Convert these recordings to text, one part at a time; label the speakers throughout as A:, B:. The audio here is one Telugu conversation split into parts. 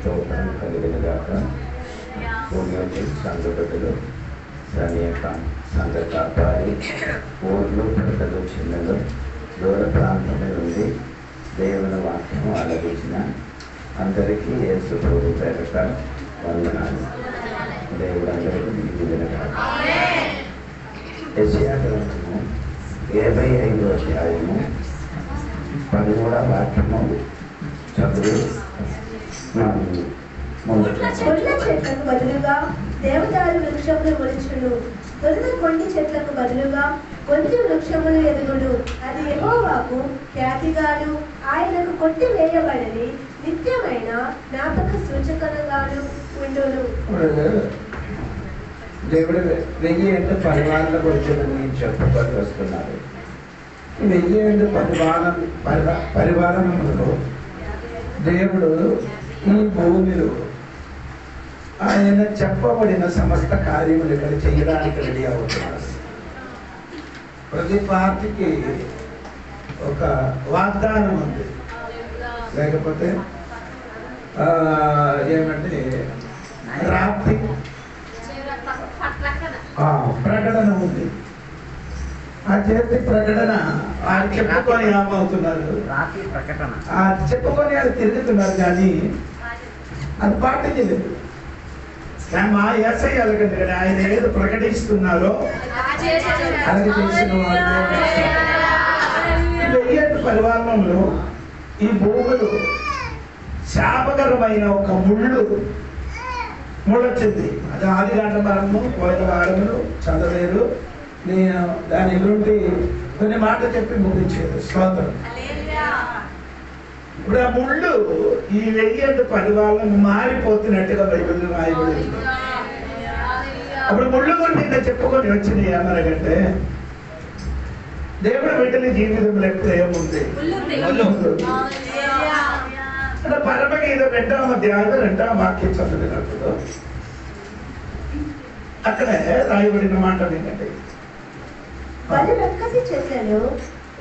A: స్తోత్రం కలిగిన గాక. పుణ్యోజి సంఘ బిడ్డలు, సమీప సంఘ కాపాడి, ఊర్లు పెద్దలు చిన్నలు, దూర ప్రాంతం నుండి దేవుని వాక్యం ఆలపించిన అందరికీ యేసు ప్రభు పేరట వందనాలు. దేవుడు అందరికీ దీవెన గాక. యెషయా గ్రంథము 25వ అధ్యాయము 13వ వాక్యము చదువు.
B: కొండ చెట్లకు బదులుగా దేవదారు వృక్షములు మొలుచును, దొరిన కొండి చెట్లకు బదులుగా కొంచెం వృక్షములు ఎదుగుడు. అది యెహోవాకు ఖ్యాతిగాను ఆయనకు కొట్టి వేయబడని నిత్యమైన జ్ఞాపక సూచకగాను ఉండును.
A: దేవుడు 1000 ఏళ్ళ పరిపాలన గురించి చెప్పుకొని వస్తున్నారు. 1000 ఏళ్ళ పరిపాలనలో దేవుడు ఈ భూమిలో ఆయన చెప్పబడిన సమస్త కార్యములు ఇక్కడ చేయడానికి రెడీ అవుతున్నారు. ప్రతి పార్టీకి ఒక వాగ్దానం ఉంది, లేకపోతే ఏమంటే రాత్రి ప్రకటన ఉంది. ఆ చేతి ప్రకటన చెప్పుకొని ఏమవుతున్నారు, చెప్పుకొని అది తిరుగుతున్నారు, కానీ అది పాటించలేదు. మా ఏసై అలాగండి, కానీ ఆయన ఏదో ప్రకటిస్తున్నారో అలాగే చేసిన వాళ్ళు. 1000 ఏళ్ళ పరిపాలనలో ఈ భూములు శాపకరమైన ఒక ముళ్ళొచ్చింది. అది ఆదికాండము పోయిన వారములు చదవలేరు. నేను దాని గురించి కొన్ని మాటలు చెప్పి ముగించేది. స్తోత్రం. ఇప్పుడు ఆ ముళ్ళు ఈ 1000 ఏళ్ళ పరిపాలన మారిపోతున్నట్టుగా బైబిల్ రాయబడింది. అప్పుడు ముళ్ళు గురించి చెప్పుకొని వచ్చింది ఏమనగంటే, దేవుడు బిడ్డల జీవితంలో ఎప్పుడు ఏముంది అంటే పరమగీత 2వ అధ్యాయంలో 2వ వాక్యం చదివినప్పుడు అక్కడే రాయబడిన మాట ఏంటంటే,
B: బలిరక్కసి చెట్లలో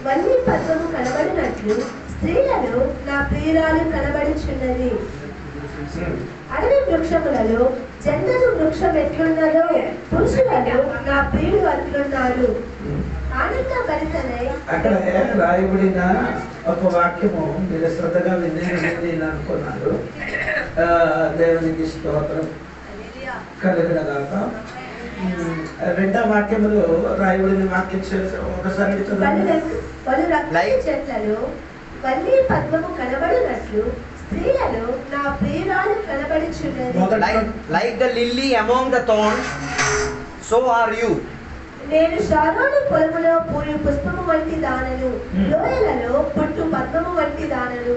B: వల్లి పద్మము కనబడినట్లు స్త్రీలలో నా ప్రియురాలు కనబడుచున్నది. అడవి వృక్షములలో జంతు వృక్షం ఎట్లున్నదో పురుషులలో నా ప్రియుడు అట్లున్నారు. ఆనంద భరితనై
A: అక్కడ రాయబడిన ఒక వాక్యము మీరు శ్రద్ధగా నేను అనుకున్నాను. దేవునికి స్తోత్రం కలిగిన గాక. 2వ వాక్యములో రాయబడిన వాక్యం ఒకసారి
B: చెట్లలో వల్లి పద్మము కనబడినట్లు స్త్రీలలో నా ప్రియురాలు కనబడుచున్నది.
C: Like the lily among the thorns, so are you.
B: నేను షారోను పొలములో పూరి పుష్పము వంటి దానను, లోయలలో పుట్టు పద్మము వంటి దానను.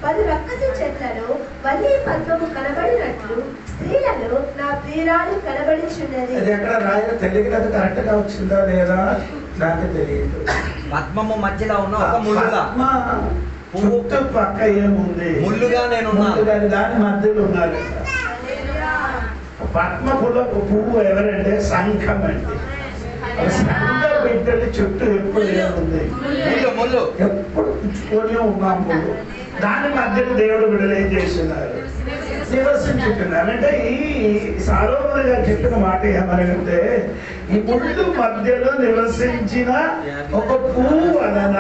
B: 10 రక్కసి చెట్లలో వల్లి పద్మము కనబడినట్లు స్త్రీలలో నా ప్రియురాలు కనబడుచున్నది.
A: అది ఎక్కడ రాయలో తెలియదు, కరెక్ట్ గా వచ్చిందా లేదా నాకు తెలియదు.
C: పద్మము మధ్యలో ఉన్న ఒక ముళ్ళుగా,
A: చుట్టూ పక్క ఏముంది
C: ముళ్ళుగా నేను
A: దాని మధ్యలో ఉన్నారు. పద్మ పువ్వు ఎవరంటే సంఘం అండి. సంఘ బిడ్డలు చుట్టూ ఎప్పుడు ఏముంది, ఎప్పుడు పుచ్చుకొని ఉన్నాము. దాని మధ్యలో దేవుడు విడుదల చేస్తున్నారు, నివసించుతున్నారు. అంటే ఈ సారోమణి గారు చెప్పిన మాట ఏమనంటే, ఈ ముళ్ళు మధ్యలో నివసించిన ఒక పువ్వు వలన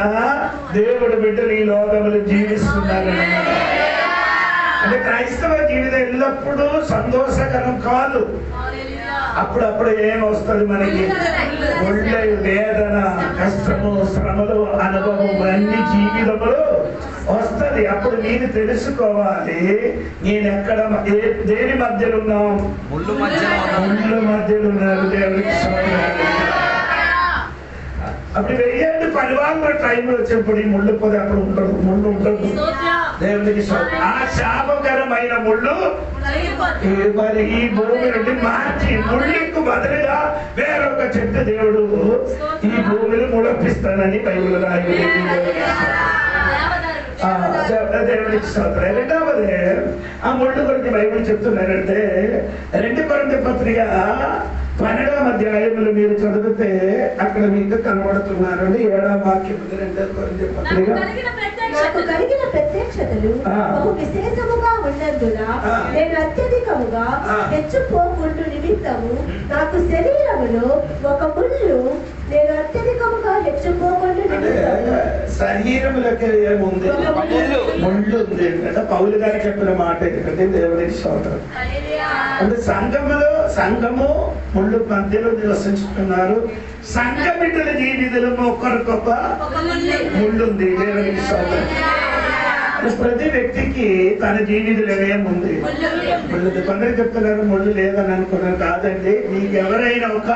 A: దేవుడు బిడ్డలు ఈ లోకములు జీవిస్తున్నారన్నమాట. అంటే క్రైస్తవ జీవితం ఎల్లప్పుడూ సంతోషకరం కాదు. అప్పుడప్పుడు ఏమొస్తుంది మనకి, ఒళ్ళే వేదన, కష్టము, శ్రమలు, అనుభవం అన్ని జీవితంలో వస్తుంది. అప్పుడు నేను తెలుసుకోవాలి, నేను ఎక్కడ దేని మధ్యలో ఉన్నాం, ముళ్ళు మధ్యలో ఉన్నారు. దేవుడికి అప్పుడు 1000 ఏళ్ళ పరిపాలన టైంలో వచ్చేప్పుడు ఈ ముళ్ళు పోతే అప్పుడు ఉండదు. దేవుడికి ఆ శాపకరమైన ముళ్ళు మరి ఈ భూమి నుండి మార్చి ముళ్ళకు బదులుగా వేరొక చెట్టు దేవుడు ఈ భూమిని ముళపిస్తానని బైబిల్ రాయబడింది. దేవుడికి స్తోత్రం. 2వది ఆ ముళ్ళు గురించి బైబిల్ చెప్తున్నారంటే, 2 కొరింథీ పత్రిక 12వ అధ్యాయములు మీరు చదివితే అక్కడ మీకు కనబడుతున్నారండి. 7వ వాక్యం 2 కొరింథీ పత్రిక
B: నాకు కలిగిన ప్రత్యక్షతలు బహు విశేషముగా ఉన్నందున నేను అత్యధికముగా హెచ్చిపోకుండా నిమిత్తము నాకు శరీరములో ఒక ముళ్ళు నేను అత్యధికముగా హెచ్చిపోకుండా
A: శరీరములకి ఏముంది ముళ్ళు ఉంది కదా. పౌలు గారు చెప్పిన మాట ఎందుకంటే దేవునికి స్తోత్రం. అంటే సంఘము ముళ్ళు మధ్యలో నివసించుతున్నారు. సంఘ బిడ్డల జీవితంలో ఒకరికొక ముళ్ళుంది. దేవునికి స్తోత్రం. ప్రతి వ్యక్తికి తన జీవితంలో ఏముంది ముళ్ళు. కొందరు చెప్తున్నారు ముళ్ళు లేదని అనుకున్నారు. కాదండి, నీకు ఎవరైనా ఒక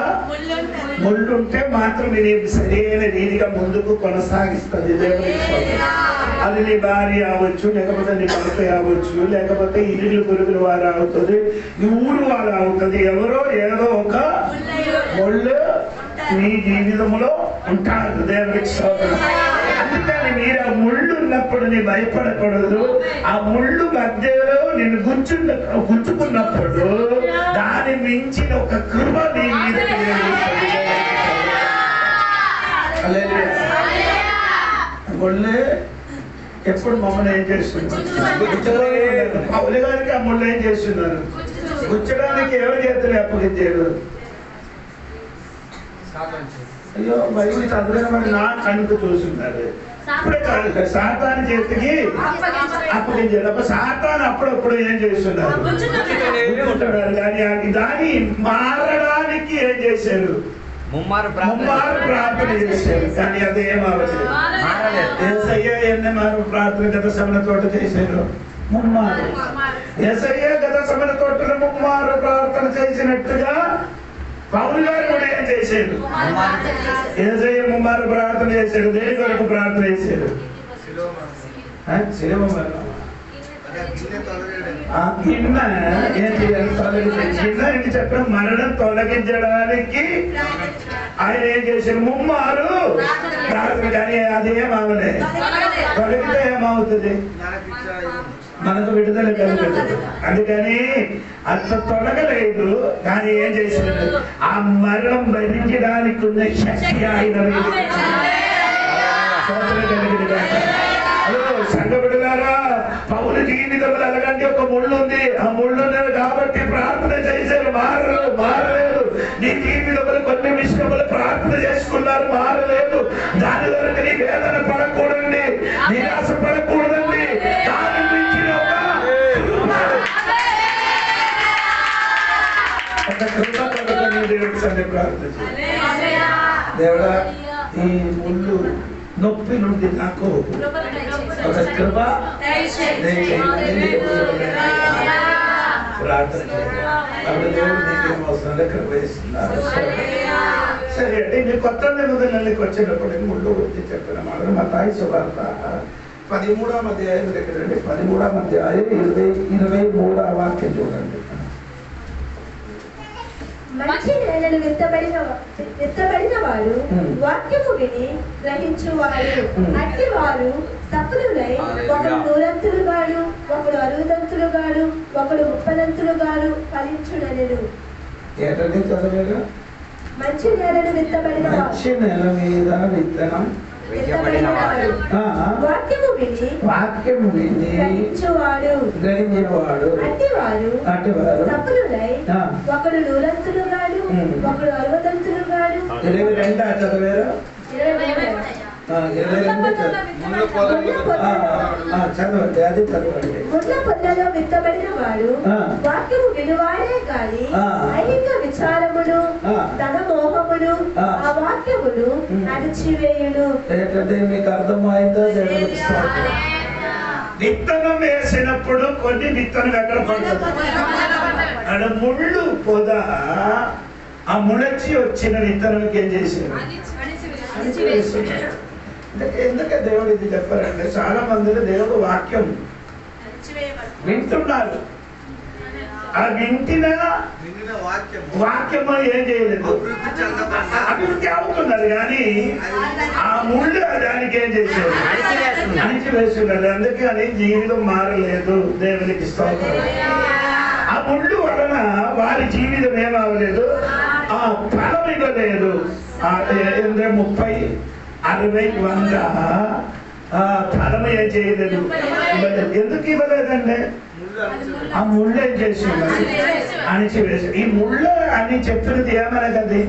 A: ముళ్ళు ఉంటే మాత్రం ఇది సరైన రీతిగా ముందుకు కొనసాగిస్తుంది. దేవునికి స్తోత్రం. అది నీ భార్య అవ్వచ్చు, లేకపోతే నీ భర్త అవ్వచ్చు, లేకపోతే ఇరువులు పొరుగుల వారు అవుతుంది, ఈ ఊరు వారు అవుతుంది. ఎవరో ఏదో ఒక ముళ్ళు నీ జీవితంలో ఉంటారు. దేవునికి స్తోత్రం. అందుకని మీరు ఆ ముళ్ళు ఉన్నప్పుడు నీ భయపడకూడదు. ఆ ముళ్ళు మధ్యలో నిన్ను గుచ్చుకున్నప్పుడు దాని మించిన ఒక కృప నీ మీద ముళ్ళే ఎప్పుడు మమ్మల్ని ఏం చేస్తున్నారు? పౌలు గారికి ఆ ముళ్ళు ఏం చేస్తున్నారు? గుచ్చడానికి ఎవరి చేతులు అప్పగించారు? అయ్యో బైబిల్ చదివిన మరి నా కనుక చూస్తున్నారు. ఇప్పుడే కాదు, సాతాను చేతికి అప్పగించారు. అప్పుడు సాతాను అప్పుడప్పుడు ఏం చేస్తున్నారు? కానీ దాన్ని మారడానికి ఏం చేశారు? ముమ్మారు ప్రార్థన చేశారు. కానీ అదేం అవ్వలేదు. యేసయ్య ఎన్ని మారు ప్రార్థన గత సమల తోట చేశారు? ముమ్మారు. యేసయ్య గత సమల తోటలో ముమ్మారు ప్రార్థన చేసినట్టుగా పౌలు గారు కూడా ఏం చేశాడు? యేసయ్య ముమ్మారు ప్రార్థన చేశాడు. దేని కొరకు ప్రార్థన చేశాడు? గిన్నె చెప్పిన మరణం తొలగించడానికి ఆయన ఏం చేశాడు? ముమ్మారు ప్రార్థన. కానీ అదేం అవ్వలే. తొలగితే ఏమవుతుంది? మనకు విడుదల కలుగుతుంది. అందుకని అంత తొలగలేదు. కానీ ఏం చేశాడు? ఆ మరణం భరించడానికి ఉన్న శక్తి ఆయన సంఘ బిడ్డలారా, పౌలు జీవితంలో అలాగంటే ఒక ముళ్ళు ఉంది. ఆ ముళ్ళు ఉన్నది కాబట్టి ప్రార్థన చేశారు. మారలేదు. నీ జీవితంలో కొన్ని విషయములు ప్రార్థన చేసుకున్నారు, మారలేదు. దాని వరకు నీ వేదన పడకూడదండి, నిరాశ పడకూడదండి. దాని మించిన దేవుడా, ఈ ముళ్ళు నొప్పి నుండి నాకు ఒక కృప ప్రార్థన చేయాలి. దేవుడు నీకేం అవసరం కృప ఇస్తున్నారు. సరే అంటే మీరు కొత్త నిబంధనలకు వచ్చేటప్పుడు ముళ్ళు గురించి చెప్పిన మాట మత్తయి సువార్త 13వ అధ్యాయం దగ్గర 13వ అధ్యాయం 23వ వాక్యం చూడండి.
B: మంచి నేలలు విత్తబడిన వారు వాక్యము విని గ్రహించువారు. అట్టి వారు సఫలులై ఒకడు 100 గాడు, ఒకడు 60 గాడు, ఒకడు 30 గాడు ఫలించునెను.
A: ఏంటంటే చదవగా
B: మంచి నేలలు విత్తబడిన
A: మంచి నేల మీద విత్తనం
B: వాక్యము విని గ్రహించేవాడు. అట్టివారు సఫలులై ఒకడు 100 గాడు, ఒకడు 60 గాడు.
A: 22 చదివారు? చదవండి, అది చదవండి.
B: ముళ్ళ పొదలో విత్తబడిన వాడు వాక్యము విలువాడే కాని ఐహిక విచారమును ధన మోహమును ఆ వాక్యమును అణిచివేయును.
A: ఏంటంటే మీకు అర్థమైందో? విత్తనం వేసినప్పుడు కొన్ని విత్తనం ఎక్కడ పడుతుంది? అక్కడ ముళ్ళు పొద, ఆ ముళచి వచ్చిన విత్తనానికి ఏం చేశారు? ఎందుకే దేవుడు ఇది చెప్పారంటే, చాలా మందిలో దేవుడు వాక్యం వింటున్నారు. ఆ వింటిన వాక్యము ఏం చేయలేదు, అభివృద్ధి అవుతున్నారు. కానీ ఆ ముళ్ళు దానికి ఏం చేశారు? అణిచివేస్తున్నారు. అందుకని జీవితం మారలేదు. దేవునికి స్తోత్రం. ఆ ముళ్ళు వలన వారి జీవితం ఏమవలేదు, ఆ ఫలం ఇవ్వలేదు. 30, 60, 100 ఫలము ఏం చేయలేదు. ఎందుకు ఇవ్వలేదండి? ఆ ముళ్ళు ఏం చేసి అణిచివేసి. ఈ ముళ్ళు అని చెప్పినది ఏమనగది?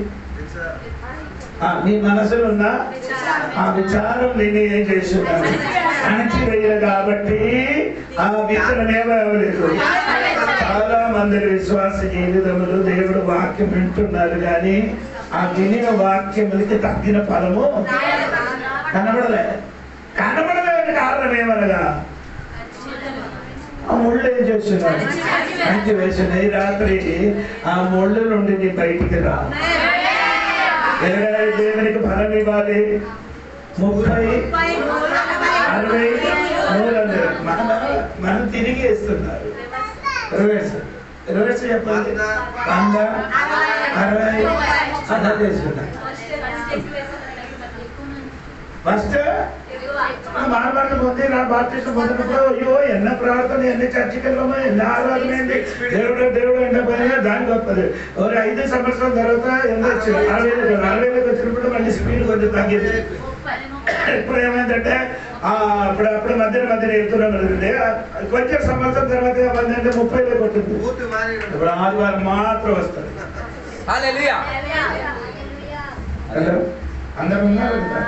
A: నీ మనసులో ఉన్న ఆ విచారం నేను ఏం చేస్తున్నాను అణిచివేయలు. కాబట్టి ఆ విత్తనం ఏమవ్వలేదు. చాలా మంది విశ్వాస జీవితములు దేవుడు వాక్యం వింటున్నారు కానీ ఆ వినిన వాక్యములకి తగ్గిన ఫలము కనబడలేని కారణం ఏమనగా ఆ ముళ్ళు ఏం చేస్తున్నాడు అణిచి వేసిన. ఈ రాత్రి ఆ ముళ్ళు నుండి నీ బయటికి రా. దేవునికి ఫలం ఇవ్వాలి. 30, 60, 100 మనం తిరిగి వేస్తున్నారు. 20 చెప్పండి. 100, 60 అలా చేస్తున్నారు. ఫస్ట్ మానవాళ్ళు పొంది నా బాప్టిస్ట్ పొందినప్పుడు అయ్యో ఎన్న ప్రార్థన ఎన్ని చర్చికి వెళ్ళామో ఎన్ని ఆరాధన ఏంటి దేవుడు ఎండ పోయినా దానికి వస్తుంది. ఒక 5 సంవత్సరాల తర్వాత ఎంత వచ్చింది 60,000 వచ్చినప్పుడు మళ్ళీ స్పీడ్ కొంచెం తగ్గింది. ఇప్పుడు ఏమైందంటే అప్పుడు మధ్యన వెళ్తున్నాం కదండి. కొంచెం సంవత్సరం తర్వాత ఏమైందంటే 30 కొట్టింది. ఇప్పుడు ఆదివారం మాత్రం వస్తుంది. హలో అందరూ ఉన్నారు కదా?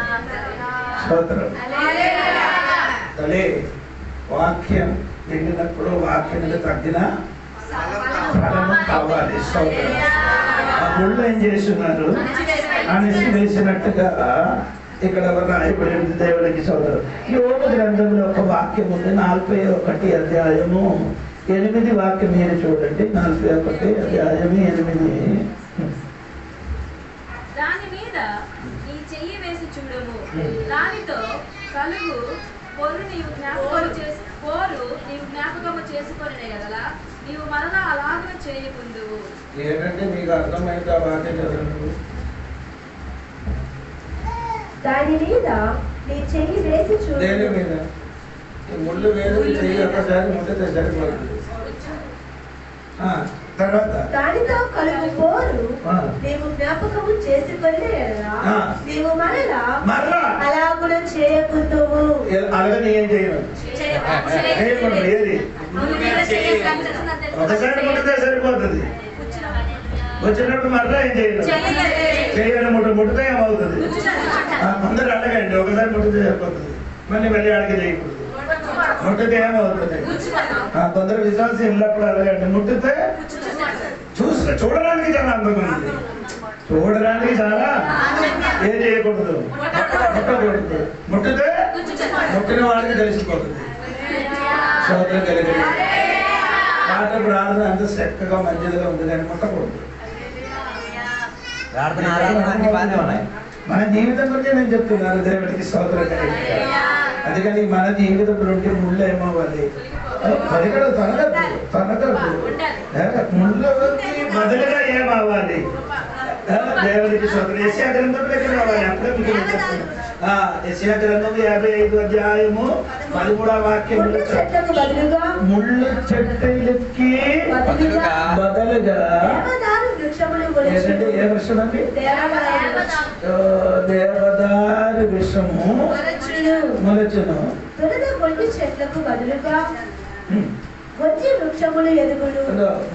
A: స్తోత్రం. తల్లి వాక్యం వింటున్నప్పుడు వాక్యం తగ్గిన ఫలము కావాలి. స్తోత్రం. ఆ ముళ్ళు ఏం చేస్తున్నారు అనేసి వేసినట్టుగా ఇక్కడ రాయబడింది. దేవుడికి స్తోత్రం. యోబు గ్రంథంలో ఒక వాక్యం ఉంది. 41 అధ్యాయము 8 వాక్యం మీరు చూడండి. 41 అధ్యాయము 8.
D: దాని మీద నీ చెయ్యి వేసి చూడము, దానితో కలుగు పోరు నీవు జ్ఞాపకము చేసుకొనే కదా నీవు మరలా అలాగే చేయకుందువు.
A: ఏంటంటే మీకు అర్థమైతే వాక్యం చదవండి.
B: దాని మీద నీ చెయ్యి వేసి చూడు.
A: దేని మీద? ముళ్ళు వేరు చెయ్యి ఒకసారి ముట్టితే సరిపోతుంది. తర్వాత
B: దానితో కలుగు పోరు నీవు జ్ఞాపకము చేసుకొని నీవు మరలా అలాగున చేయకుందువు.
A: అలాగని ఏం చేయను. ఏది ఒకసారి ముట్టితే సరిపోతుంది. వచ్చినప్పుడు మరలా ఏం చేయను. చేయని ముట్టితే ఏమవుతుంది? అందరూ అడగండి. ఒకసారి ముట్టితే సరిపోతుంది. మళ్ళీ అడగ చేయకూడదు. ముట్టితే ఏమవుతుంది? కొందరు విశ్వాసం ఎల్లప్పుడు అడగండి. ముట్టితే చూడడానికి చాలా అందంగా ఉంది. చూడడానికి చాలా ఏం చేయకూడదు. ముట్టకూడదు. ముట్టితే ముట్టిన వాడికి తెలిసిపోతుంది. స్తోత్రం కలిగి పాట ప్రార్థన అంత చక్కగా మంచిగా ఉంది కానీ ముట్టకూడదు. మన జీవితం గురించి నేను చెప్తున్నాను. దేవుడికి స్తోత్రం కలిగి. అందుకని మన జీవితంలో ఉంటే ముళ్ళు ఏమవ్వాలి? పరిగణ తనగద్దు. ముళ్ళకి బదులుగా ఏమవ్వాలి? దేవుడికి స్తోత్రం. యెషయా గ్రంథంలోకి రావాలి. అప్పుడే మీకు చెప్తున్నాను. యెషయా గ్రంథం 55 అధ్యాయము 13వ వాక్యం. ముళ్ళు చెట్టులకి బదులుగా ఏంటంటే ఏ వృక్షం అండి? దేవదారు వృక్షము మొలచును.
B: చెట్లకు బదులుగా వృక్షములు ఎదుగును.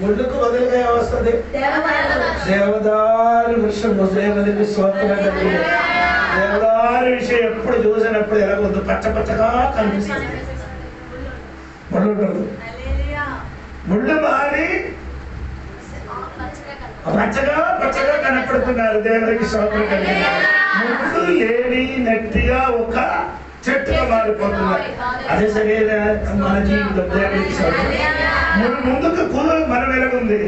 A: ముళ్ళకు బదులుగా వస్తుంది దేవదారు వృక్షము. దేవునికి స్తోత్రం. దేవదారు విషయం ఎప్పుడు చూసినప్పుడు ఎలాగొద్దు పచ్చగా కనిపిస్తుంది. ముళ్ళు ఉండదు. ముళ్ళు మారి పచ్చగా కనపడుతున్నారు. దేవునికి స్తోత్రం కలిగిన ముళ్ళు లేని నెట్టిగా ఒక చెట్టుగా మారిపోతున్నారు. అదే సరైన మన జీవితం. దేవునికి స్తోత్రం. ముందుకు కూదరు మనం ఎలాగుంది?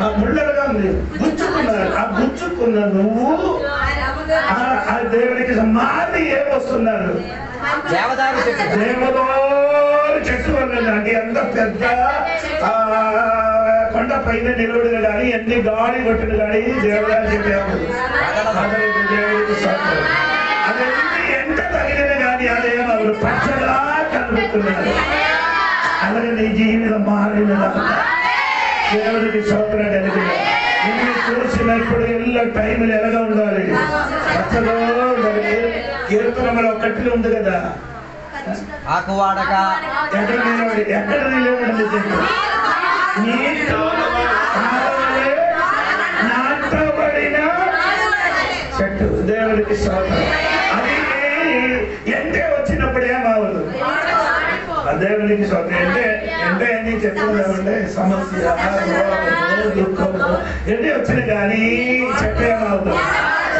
A: ఆ ముళ్ళగా ఉంది. గుచ్చుకున్నారు. ఆ గుచ్చుకున్న నువ్వు ఆ దేవునికి మారి ఏమొస్తున్నారు?
C: దేవదారు
A: చెట్టు వల్ల అంటే ఎంత పెద్ద కొండ పైన నిలబడిన కానీ ఎన్ని గాలి కొట్టిన కానీ దేవదారు చెప్పాము. దేవుడికి స్తోత్రం. అదేంటి ఎంత తగిలిన కానీ అదేమో పచ్చగా కనిపిస్తున్నారు. అలాగే నీ జీవితం మారిన దేవుడికి స్తోత్రం కలిగి నిన్ను చూసినప్పుడు ఎల్ల టైంలు ఎలాగా ఉండాలి? పచ్చగా ఉండాలి. కీర్తనలో 1 ఉంది కదా,
C: ఆకువాడక
A: ఎక్కడ నిలబడింది చెప్పు. నీతో కాలవలే నాటబడిన చెట్టు. దేవుడికి స్తోత్రం. అది ఎండే వచ్చినప్పుడు ఏమవదు. దేవునికి స్తోత్రం. ఎండే అని చెప్పుకుంటే సమస్య రోగము దుఃఖము ఎండే వచ్చిన కానీ చెట్టు ఏమవుతుంది.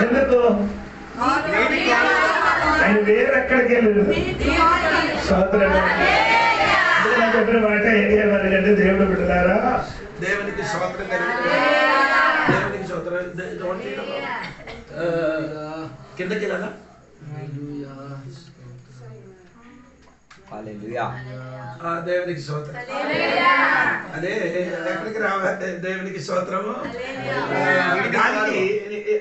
A: ఎందుకు ఆయన వేరెక్కడికి వెళ్ళదు. స్తోత్రం. చెప్పిన మాట ఏమనగంటే దేవుడు బిడ్డలారా దేవునికి స్తోత్రం కలిగి దేవునికి స్తోత్రం. కిందకి వెళ్ళాలా? దేవునికి స్తోత్రం. అదే ఎక్కడికి రావాలి? దేవునికి స్తోత్రము. దానికి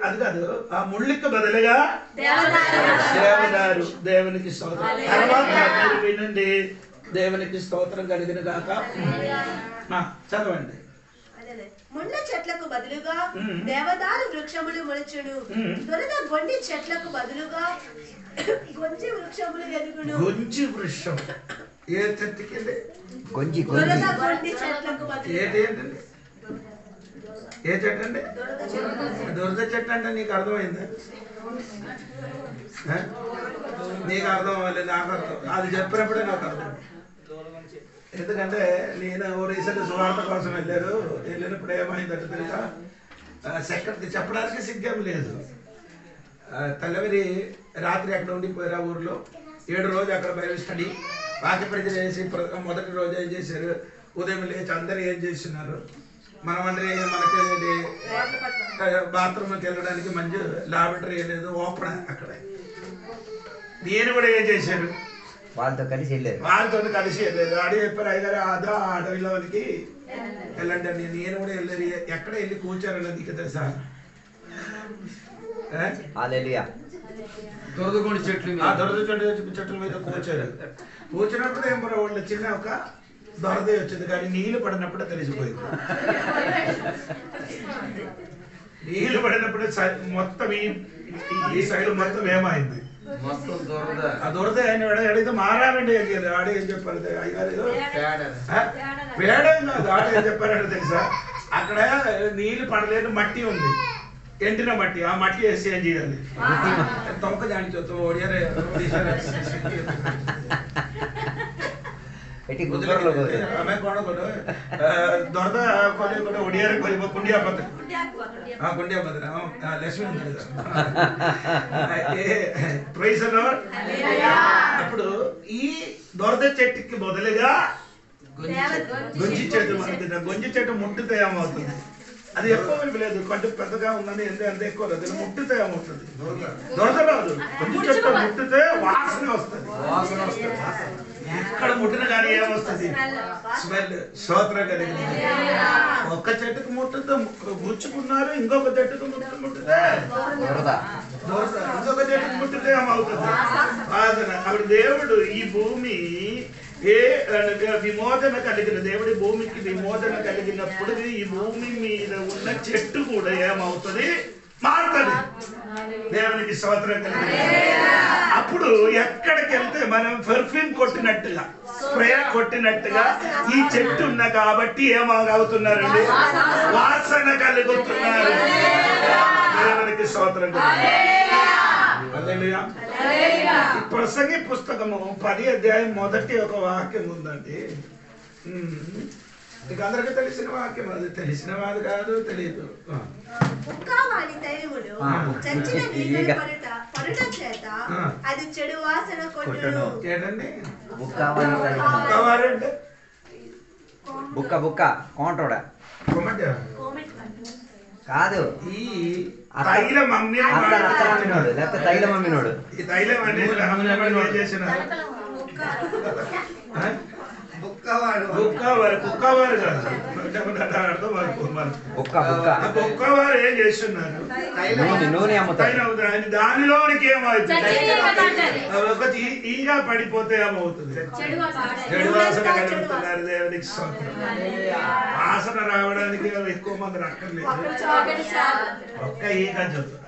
A: అది కాదు, ఆ ముళ్ళకి బదులుగా దేవదారు. దేవునికి స్తోత్రం. తర్వాత మీరు వినండి. దేవునికి స్తోత్రం కలిగిన గాక. చదవండి.
B: ముండ్ల చెట్లకు బదులుగా దేవదారు వృక్షములు మొలచును. దొరద గొండి చెట్లకు బదులుగా గొంజి వృక్షములు ఎదుగును.
A: గొంజి వృక్షం ఏ చెట్టుకి?
C: గొంజి
B: దొరద గొండి చెట్లకు బదులుగా
A: ఏంటండి? ఏ చెట్టు అండి? దొరద చెట్టు అంటే నీకు అర్థమైందా? నీకు అర్థం అవ్వలేదు, నాకు అర్థం. అది చెప్పినప్పుడే నాకు అర్థం. ఎందుకంటే నేను రీసెంట్ సువార్త కోసం వెళ్ళినప్పుడు ఏమైందంటే తెలుసా, సెక్రటరీ చెప్పడానికి సిగ్గం లేదు. తెల్లవరి రాత్రి అక్కడ ఉండిపోయారు. ఆ ఊర్లో 7 రోజు అక్కడ బైబిల్ స్టడీ వాక్యపరిచయం చేసి మొదటి రోజు ఏం చేశారు, ఉదయం లేచి అందరూ ఏం చేస్తున్నారు, మనమంటే మనకి బాత్రూమ్కి వెళ్ళడానికి మంచి లాబరేటరీ లేదు, ఓపెన్. అక్కడ నేను కూడా ఏం చేశాను,
C: వాళ్ళతో కలిసి వెళ్ళారు.
A: అడిగి చెప్పారు, అయ్యారు అదా అడవిలోనికి వెళ్ళండి అని. నేను కూడా వెళ్ళారు. ఎక్కడ వెళ్ళి కూర్చోరని నీకు తెలుసా?
E: దొరదగొండి చెట్లు
A: చెట్ల మీద కూర్చోరు. కూర్చున్నప్పుడు ఏం వాళ్ళు చిన్న ఒక దొరదే వచ్చింది, కానీ నీళ్లు పడినప్పుడే తెలిసిపోయింది. నీళ్లు పడినప్పుడు మొత్తం ఈ సైడ్ మొత్తం ఏమైంది,
E: మొత్తం దొరద.
A: ఆ దొరద ఆయన అడిగితే మారాలండి ఆడ ఏం చెప్పారు, అయ్యారు వేడం కాదు. ఆడ ఏం చెప్పారంటే తెలుసా, అక్కడ నీళ్లు పడలేదు, మట్టి ఉంది, ఎండిన మట్టి. ఆ మట్టి వేసి ఏం చేయాలి, తొంక జాని చూస్తాం ఓడియారే దొరద కొన్ని ఒడియారే కొన్ని కుండియా పత్ర కుండియా పత్ర లక్ష్మి ఉంది కదా. అప్పుడు ఈ దొరద చెట్టుకి బదులుగా గొంజి చెట్టు మనకి. గొంజి చెట్టు ముట్టితే ఏమవుతుంది, అది ఎక్కువ లేదు, కొంచెం పెద్దగా ఉందని ఎంత ఎక్కువ లేదు, ముట్టితే ఏమవుతుంది, దొరద రాదు. గొంజి చెట్టు ముట్టితే వాసన వస్తుంది. ఎక్కడ ముట్టిన కానీ ఏమొస్తుంది, స్మెల్. స్తోత్రం కలిగింది. ఒక్క చెట్టుకు ముట్టితే గుచ్చుకున్నారు, ఇంకొక చెట్టుకు ముట్టితే దొరద, ఇంకొక చెట్టుకు ముట్టితే ఏమవుతుంది, వాసన. అప్పుడు దేవుడు ఈ భూమి విమోచన కలిగిన, దేవుడి భూమికి విమోచన కలిగినప్పుడు ఈ భూమి మీద ఉన్న చెట్టు కూడా ఏమవుతుంది, మారుతుంది. దేవునికి స్తోత్రం కలిగింది. అప్పుడు ఎక్కడికి వెళ్తే మనం పెర్ఫ్యూమ్ కొట్టినట్టుగా, స్ప్రే కొట్టినట్టుగా ఈ చెట్టు ఉన్న కాబట్టి ఏమవుతున్నారండి, వాసన కలుగుతున్నారు. దేవునికి స్తోత్రం కలిగింది. ఈ ప్రసంగి పుస్తకము 10వ అధ్యాయం మొదటి ఒక వాక్యం ఉందండి. మీకు అందరికీ తెలిసిన వాక్యం, అది తెలిసిన వాడు కాదు, తెలియదు.
B: అది చెడు వాసన కొట్టును.
A: ఏంటండి
C: బుక్క బుక్క కోంటోడా కాదు,
A: ఈ తైలం
C: అమ్మినోడు లేకపోతే తైలం అమ్మినోడు.
A: ఈ తైలం అనేది ఏం చేసినారు, కుక్కవారు కాదు, కుక్కవారు ఏం చేస్తున్నారు,
C: నూనె అమ్ముతారు.
A: దానిలోనికి ఏమవుతుంది, ఒక ఈగ పడిపోతే ఏమవుతుంది, చెడు వాసన కలుగుతున్నారు. దేవునికి వాసన రావడానికి ఎక్కువ మంది అక్కర్లేదు, ఒక్క ఈగ చెప్తున్నారు.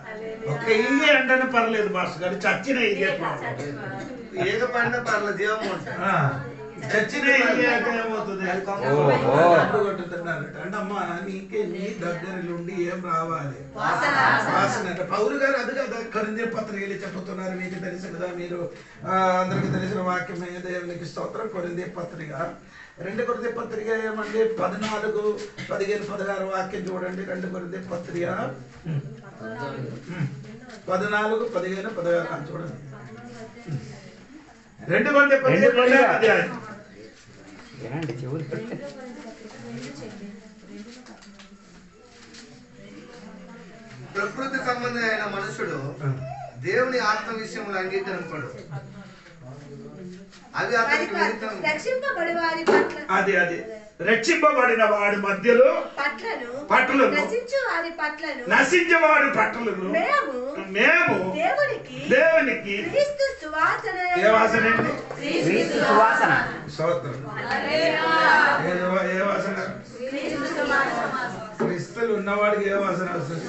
A: ఒక్క ఈగ అంటే పర్లేదు మాస్టర్ గారు, చచ్చిన ఈగే
E: ఏక పడిన పర్ల జీవం ఉంటుంది.
A: చచ్చిన ఏమవుతుంది కొట్టుతున్నారట అంటే అమ్మా నీకే నీ దగ్గర నుండి ఏం రావాలి వాసన అంటే పౌరు గారు అది కదా కొరింథీ పత్రికలు చెప్పుతున్నారు. మీకు తెలుసు కదా, మీరు అందరికి తెలిసిన వాక్యమే. దేవునికి స్తోత్రం. కొరింథీ పత్రిక 2 కొరింథీ పత్రిక ఏమండి 14, 15, 16 వాక్యం చూడండి. 2 కొరింథీ పత్రిక 14, 15, 16 చూడండి. 2 కొరింథీ పత్రిక 2వ అధ్యాయం.
E: ప్రకృతి సంబంధి అయిన మనుషుడు దేవుని ఆత్మ విషయంలో అంగీకరింపడు. అవి అతనికి విరుద్ధం.
A: అది రక్షింపబడిన వాడి మధ్యలో పట్లను నశించేవాడి పట్లను మేము దేవునికి ఏ వాసన అండి? స్తోత్రం. ఏ వాసన? క్రీస్తులు ఉన్నవాడికి ఏ వాసన వస్తుంది?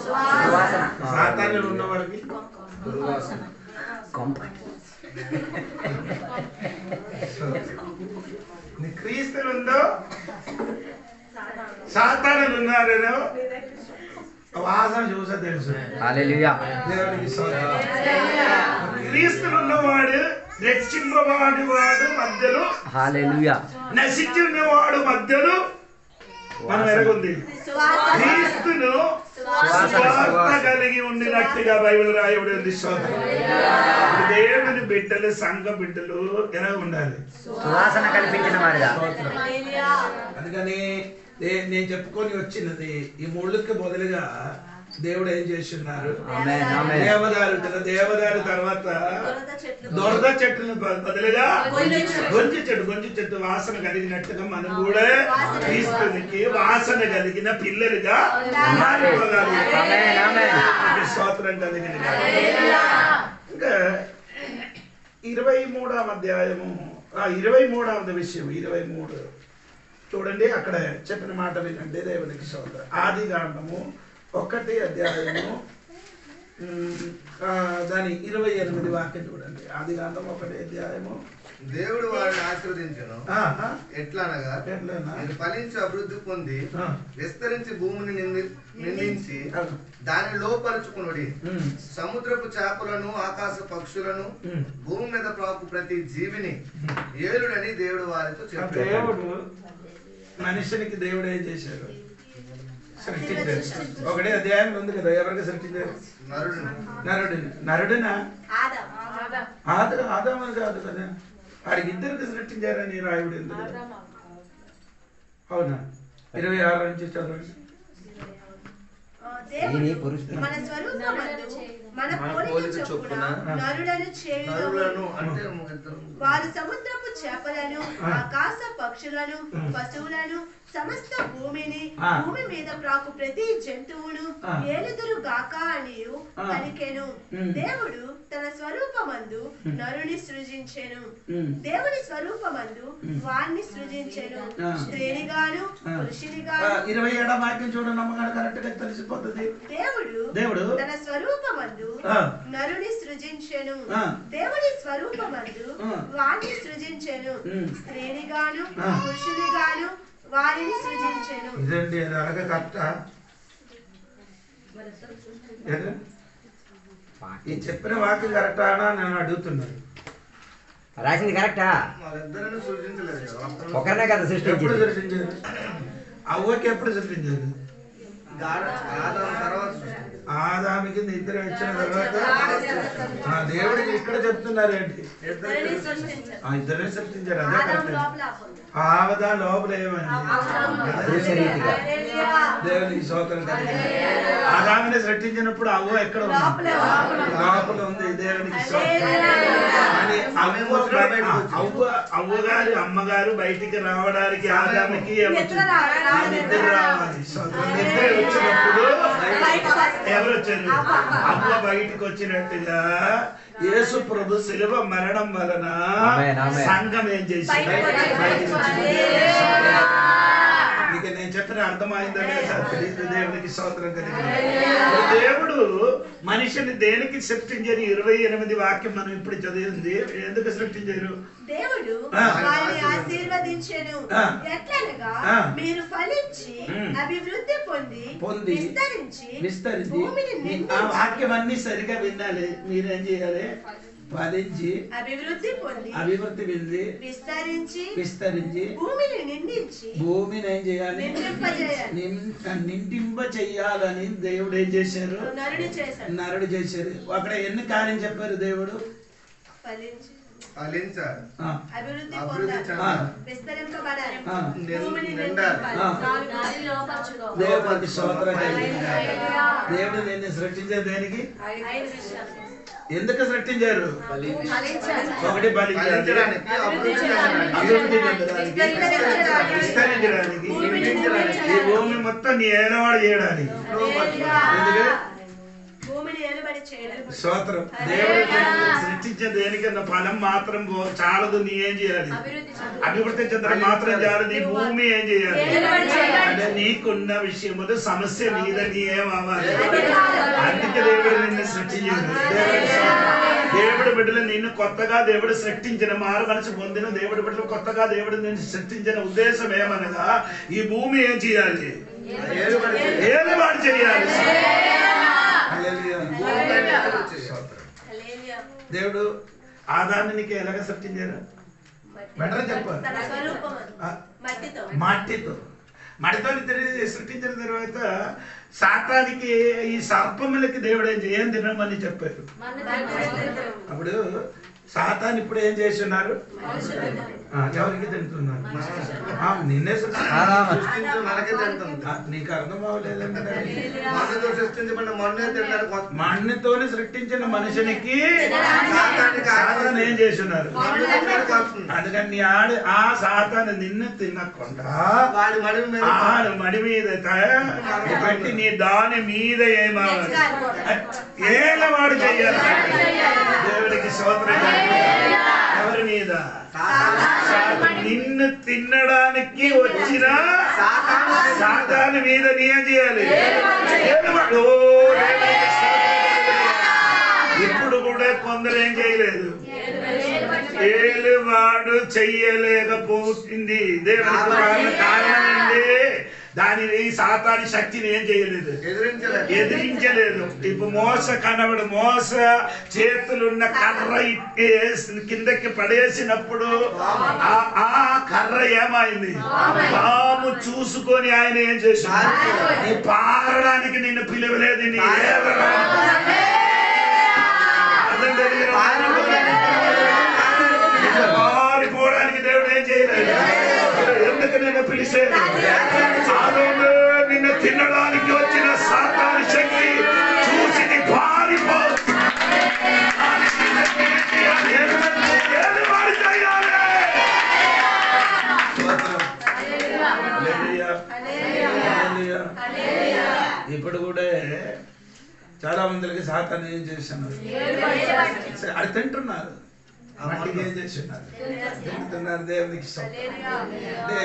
A: సాతానులు ఉన్నవాడికి క్రీస్తులు ఉందో సాతానులు ఉన్నారేనో వాసన చూసా తెలుసు. క్రీస్తులు ఉన్నవాడు రక్షింపబడి వాడు మధ్యలో నశించి ఉన్నవాడు మధ్యలో మనం ఎరగొంది క్రీస్తును స్వార్థ కలిగి ఉండినట్టుగా బైబిల్ రాయబడి ఉంది. దేవుని బిడ్డలు సంఘ బిడ్డలు ఎలా ఉండాలి?
C: సువాసన కల్పించిన వారిగా.
A: అందుకని నేను చెప్పుకొని వచ్చినది ఈ ముళ్ళుకి బదులుగా దేవుడు ఏం చేస్తున్నారు? దేవదారు తర్వాత దొరద చెట్టును బదులుగా గొంజి చెట్టు వాసన కలిగినట్టుగా మనం కూడా క్రీస్తునికి వాసన కలిగిన పిల్లలుగా స్తోత్రం కలిగిన. ఇంకా 23వ అధ్యాయము 23వ విషయం 23 చూడండి. అక్కడ చెప్పిన మాట వినండి. దేవునికి స్తోత్రం. ఆదికాండము 1వ అధ్యాయము దాని 28 వాక్యం చూడండి. ఆదికాండం 1వ అధ్యాయము.
E: దేవుడు వారిని ఆశీర్వదించెను. ఎట్లనగా మీరు ఫలించి అభివృద్ధి పొంది విస్తరించి భూమిని నిందించి దాన్ని లోపరుచుకునుడి. సముద్రపు చేపలను ఆకాశ పక్షులను భూమి మీద ప్రాకు ప్రతి జీవిని ఏలుడని దేవుడు వారితో చెప్పాడు.
A: దేవుడు మనుషునికి దేవుడు ఏం చేశాడు? సృష్టించారు. 1వ అధ్యాయం ఉంది కదా, ఎవరికి సృష్టించారు? నరుడినా? ఆదామని కాదు కదా, వాడికి ఇద్దరికి సృష్టించారని రాయుడు ఎందుకు? అవునా? 26 నుంచి చదవండి.
B: మన స్వరూపమందు మన పోలిక చొప్పున నరులను చేయుదుము. వారు సముద్రపు చేపలను ఆకాశ పక్షులను పశువులను సమస్త భూమిని భూమి మీద ప్రాకు ప్రతి జంతువును ఏలుదురు గాక అనియు పలికెను. దేవుడు తన స్వరూపమందు నరుని సృజించెను. దేవుని స్వరూపమందు వారిని సృజించెను. స్త్రీనిగాను పురుషునిగాను.
A: 27వ వాక్యం చూడండి అమ్మగారు, కరెక్ట్ గా తెలిసిపోతుంది. దేవుడు తన
B: స్వరూపమందు నరుని సృజించెను. దేవుని స్వరూపమందు వారిని సృజించెను. స్త్రీనిగాను పురుషునిగాను వారిని సృజించెను.
A: ఇదండి అది అలాగే కరెక్టా? ఈ చెప్పిన వాక్యం కరెక్టా అని నేను అడుగుతున్నాను.
C: రాసింది కరెక్టా? ఒకరినే కదా సృష్టించారు.
A: అవ్వకి ఎప్పుడు సృష్టించారు? ఆదామికి నిద్ర వచ్చిన తర్వాత దేవుడికి ఇక్కడ చెప్తున్నారు ఏంటి? ఇద్దరే సృష్టించారు. అదే కరెక్ట్. ఆవదా లోపల ఏమని దేవునికి స్తోత్రం కలిగింది. ఆదామిని సృష్టించినప్పుడు అవ్వ ఎక్కడ ఉంది? లోపల ఉంది. దేవునికి అవ్వగారు అమ్మగారు బయటికి రావడానికి ఆదామికి నిద్ర రావాలి. నిద్ర వచ్చినప్పుడు ఎవరు వచ్చారు? అవ్వ బయటికి వచ్చినట్టుగా యేసు ప్రభు శిలువ మరణం వలన సంఘం ఏం చేసింది? ఇక నేను చెప్పిన అర్థమైందా లేదా? దేవునికి స్తోత్రం కలిగింది. దేవుడు మనిషిని దేనికి సృష్టించారు? 28 వాక్యం మనం ఇప్పుడు చదివింది. ఎందుకు సృష్టించారు?
B: దేవుడు వారిని ఆశీర్వదించెను. ఎట్లనగా మీరు ఫలించి అభివృద్ధి పొంది విస్తరించి భూమిని నిండించి.
A: ఆ వాక్యం అన్ని సరిగా వినాలి. మీరేం చేయాలి? ఫలించి
B: అభివృద్ధి పొంది
A: విస్తరించి భూమిని ఏం చేయాలి? నిండింప చెయ్యాలని దేవుడు ఏం చేశారు? నరుడు చేశారు. అక్కడ ఎన్ని కార్యం చెప్పారు దేవుడు? దేవుడికి స్తోత్రం. దేవుడు నిన్ను సృష్టించే దేనికి? ఎందుకు సృష్టించారు? ఒకటి బలించడానికి, అభివృద్ధి చెందడానికి, విస్తరించడానికి, ఈ భూమి మొత్తం నీ ఏలవాడు చేయడానికి. ఎందుకు? స్తోత్రం. దేవుడు సృష్టించే దేనికన్నా ఫలం మాత్రం చాలదు. నీ ఏం చేయాలి? అభివృద్ధి చెందడం మాత్రం చాలు. నీ భూమి ఏం చేయాలి? అంటే నీకున్న విషయములు సమస్య మీద నీ ఏమవ్వాలి? అందుకే దేవుడు నిన్ను సృష్టించాడు. దేవుడు బిడ్డలు నిన్ను కొత్తగా దేవుడు సృష్టించిన, మారు మనసు పొందిన దేవుడు బిడ్డలు కొత్తగా దేవుడు నిన్ను సృష్టించిన ఉద్దేశం ఏమనగా ఈ భూమి ఏం చేయాలి? ఏలుబడి చేయాలి. దేవుడు ఆదామునికి ఎలాగ సృష్టించారు? బెటర్ చెప్పారు. మట్టితో సృష్టించిన తర్వాత సాతానికి ఈ సర్పములకి దేవుడు ఏం తినమని చెప్పారు. అప్పుడు సాతాన్ ఇప్పుడు ఏం చేస్తున్నారు? ఎవరికి తింటున్నారు? నిన్నే నీకు అర్థం అవ్వలేదండి. మన్నుతో సృష్టించిన మనిషినికి సాతాన్ ఏం చేస్తున్నారు? అందుకని ఆ సాతాను నిన్ను తినకుండా ఆడు మడి మీద పెట్టి నీ దాని మీద ఏమవ్వాలి? ఏలవాడు చెయ్యాలి. దేవుడికి స్తోత్రం. ఎవరి మీద? నిన్ను తినడానికి వచ్చిన సాతాను మీద నీ ఏం చేయాలి? ఇప్పుడు కూడా కొందరు ఏం చేయలేదు. ఏలువాడు చెయ్యలేకపోతుంది. దేవుడికి కారణం ఏంటి? దాని సాతాని శక్తిని ఏం చేయలేదు? ఎదిరించలేదు. ఇప్పుడు మోస కనబడు మోస చేతులున్న కర్ర కిందకి పడేసినప్పుడు ఆ కర్ర ఏమైంది? పాము చూసుకొని ఆయన ఏం చేశాడు? నీ పారడానికి నిన్ను పిలవలేదు. నీ పారిపోవడానికి దేవుడు ఏం చేయలేదు. ఎందుకు నిన్ను పిలిచాడు? నిన్ను తినడానికి వచ్చిన సాతాను శక్తి చూసి నీ పారిపో. ఇప్పుడు కూడా చాలా మందికి సాతాను ఏం చేస్తున్నారు? అది తింటున్నారు. ఏం చేస్తున్నారు? తింటున్నారు. దేవునికి అంటే